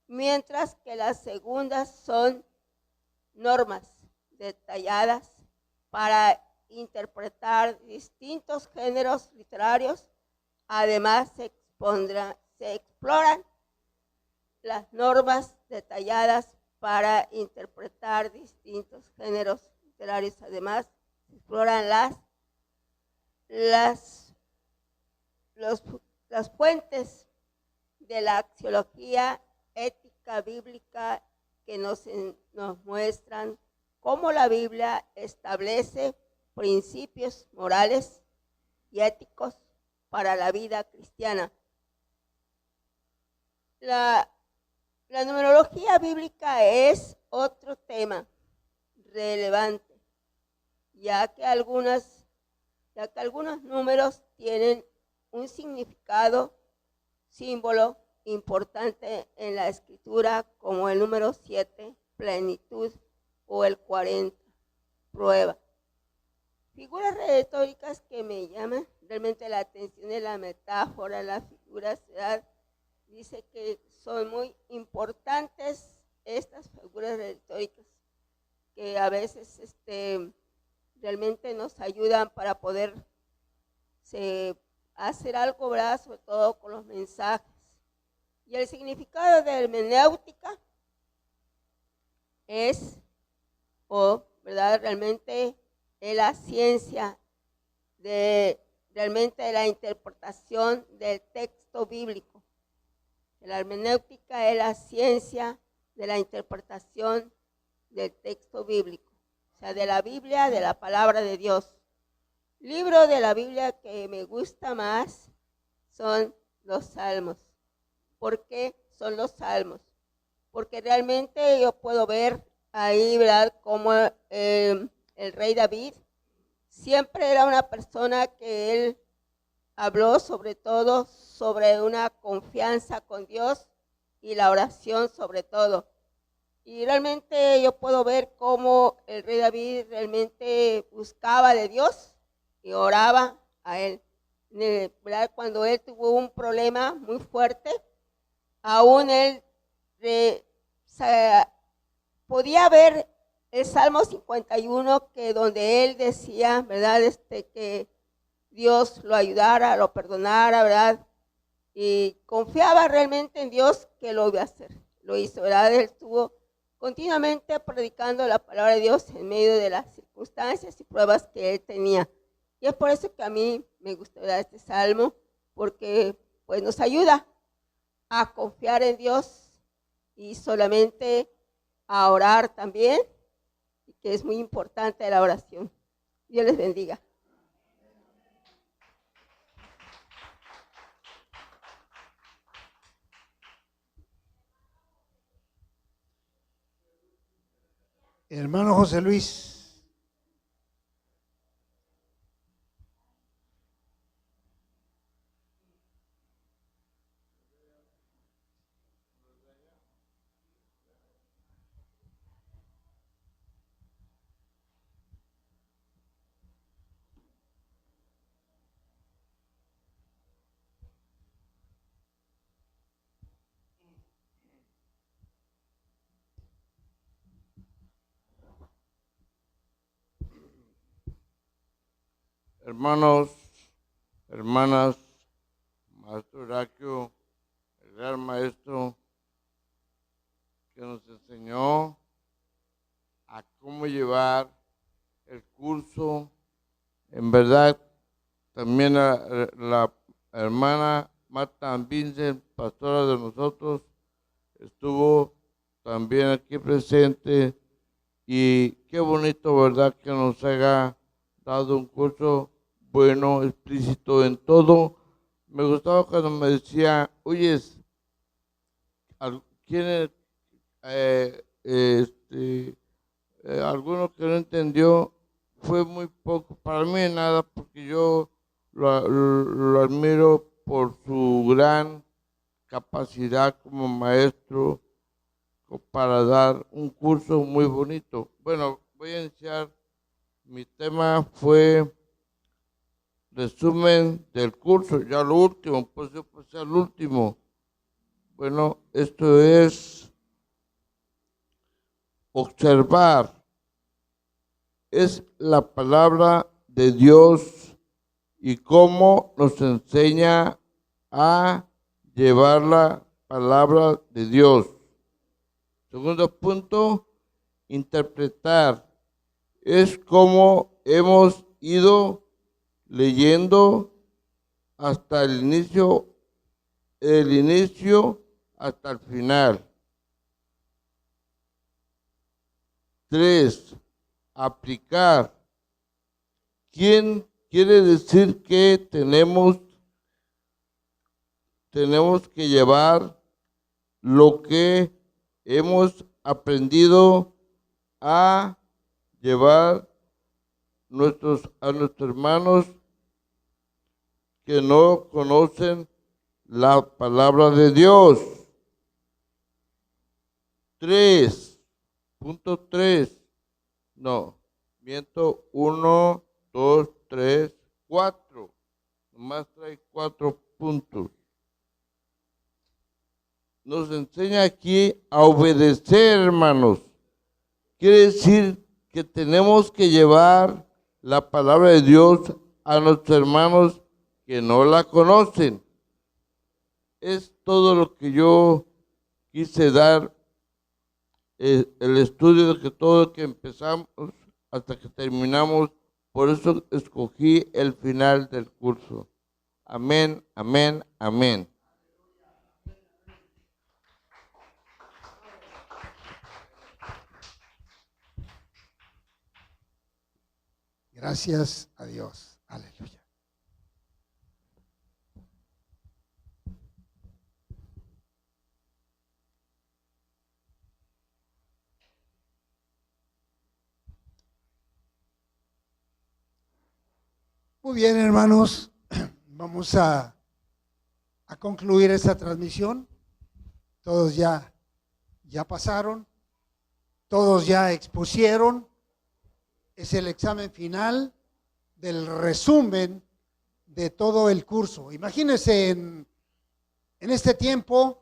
mientras que las segundas son normas detalladas para interpretar distintos géneros literarios. Además, se exploran las normas detalladas para interpretar distintos géneros literarios. Además, se exploran las fuentes de la axiología ética bíblica que nos muestran cómo la Biblia establece principios morales y éticos para la vida cristiana. La numerología bíblica es otro tema relevante, ya que algunos números tienen un significado, símbolo importante en la escritura, como el número 7, plenitud, o el 40, prueba. Figuras retóricas que me llaman realmente la atención es la metáfora, la figura, dice que son muy importantes estas figuras retóricas, que a veces realmente nos ayudan para poder hacer algo, ¿verdad? Sobre todo con los mensajes. Y el significado de hermenéutica es, ¿verdad? Realmente es la ciencia realmente de la interpretación del texto bíblico. La hermenéutica es la ciencia de la interpretación del texto bíblico, o sea, de la Biblia, de la palabra de Dios. Libro de la Biblia que me gusta más son los Salmos. ¿Por qué son los Salmos? Porque realmente yo puedo ver ahí, ¿verdad?, cómo el rey David siempre era una persona que él habló sobre todo sobre una confianza con Dios y la oración sobre todo. Y realmente yo puedo ver cómo el rey David realmente buscaba de Dios y oraba a él. ¿Verdad? Cuando él tuvo un problema muy fuerte, aún él podía ver el Salmo 51, que donde él decía, ¿verdad?, que Dios lo ayudara, lo perdonara, ¿verdad? Y confiaba realmente en Dios que lo iba a hacer. Lo hizo, ¿verdad? Él estuvo continuamente predicando la palabra de Dios en medio de las circunstancias y pruebas que él tenía. Y es por eso que a mí me gusta, ¿verdad?, este salmo, porque pues nos ayuda a confiar en Dios y solamente a orar también, y que es muy importante la oración. Dios les bendiga. Hermano José Luis. Hermanos, hermanas, Maestro Horacio, el gran maestro que nos enseñó a cómo llevar el curso. En verdad, también la hermana Marta Vincent, pastora de nosotros, estuvo también aquí presente, y qué bonito, ¿verdad?, que nos haya dado un curso bueno, explícito en todo. Me gustaba cuando me decía, oyes, ¿quién alguno que no entendió? Fue muy poco, para mí nada, porque yo lo admiro por su gran capacidad como maestro para dar un curso muy bonito. Bueno, voy a iniciar. Mi tema fue resumen del curso, ya lo último, pues yo pasé al último. Bueno, esto es observar. Es la palabra de Dios y cómo nos enseña a llevar la palabra de Dios. Segundo punto, interpretar. Es como hemos ido leyendo hasta el inicio hasta el final. 3. Aplicar. ¿Quién quiere decir que tenemos que llevar lo que hemos aprendido a llevar a nuestros hermanos que no conocen la palabra de Dios. 3.3. No, miento. 1, 2, 3, 4. Nomás trae 4 puntos. Nos enseña aquí a obedecer, hermanos. Quiere decir que tenemos que llevar la palabra de Dios a nuestros hermanos que no la conocen. Es todo lo que yo quise dar, el estudio de que todo lo que empezamos hasta que terminamos. Por eso escogí el final del curso. Amén, amén, amén. Gracias a Dios. Aleluya. Muy bien, hermanos. Vamos a concluir esta transmisión. Todos ya pasaron. Todos ya expusieron. Es el examen final del resumen de todo el curso. Imagínense, en este tiempo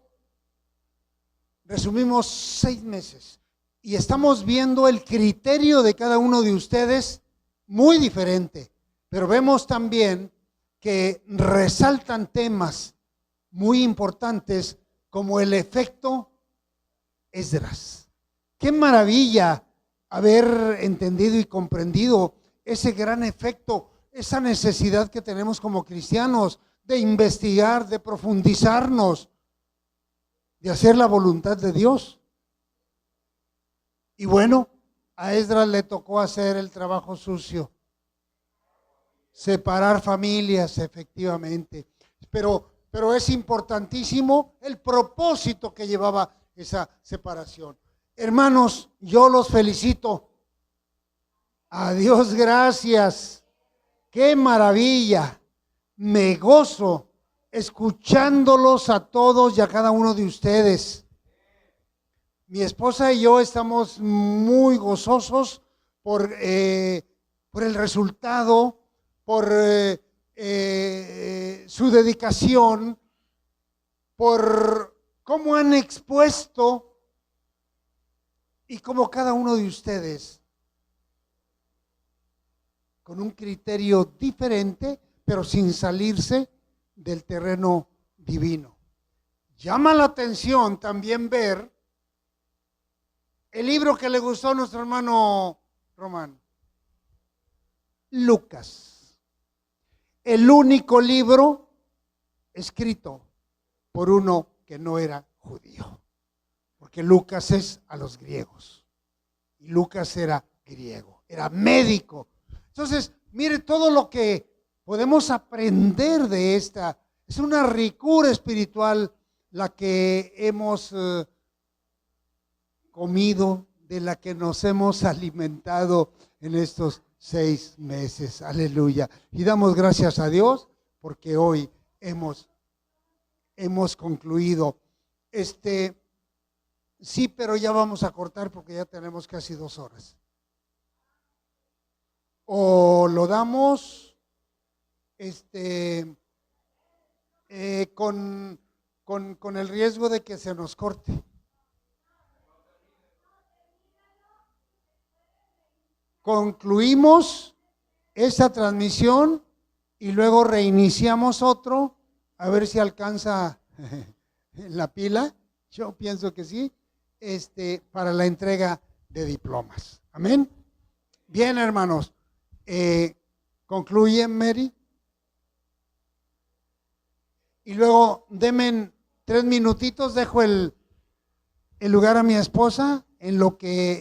resumimos 6 meses y estamos viendo el criterio de cada uno de ustedes muy diferente, pero vemos también que resaltan temas muy importantes como el efecto Esdras. ¡Qué maravilla haber entendido y comprendido ese gran efecto, esa necesidad que tenemos como cristianos de investigar, de profundizarnos, de hacer la voluntad de Dios? Y bueno, a Esdras le tocó hacer el trabajo sucio, separar familias, efectivamente, pero es importantísimo el propósito que llevaba esa separación. Hermanos, yo los felicito. A Dios gracias. Qué maravilla. Me gozo escuchándolos a todos y a cada uno de ustedes. Mi esposa y yo estamos muy gozosos por el resultado, por su dedicación, por cómo han expuesto y cómo cada uno de ustedes, con un criterio diferente, pero sin salirse del terreno divino. Llama la atención también ver el libro que le gustó a nuestro hermano Román, Lucas. El único libro escrito por uno que no era judío. Porque Lucas es a los griegos. Y Lucas era griego, era médico. Entonces, mire todo lo que podemos aprender de esta. Es una ricura espiritual la que hemos comido, de la que nos hemos alimentado en estos 6 meses. Aleluya. Y damos gracias a Dios porque hoy hemos concluido. Sí, pero ya vamos a cortar porque ya tenemos casi 2 horas. O lo damos con el riesgo de que se nos corte. Concluimos esta transmisión y luego reiniciamos otro, a ver si alcanza la pila. Yo pienso que sí. Para la entrega de diplomas. Amén. Bien, hermanos. Concluye, Mary. Y luego denme 3 minutitos, dejo el lugar a mi esposa en lo que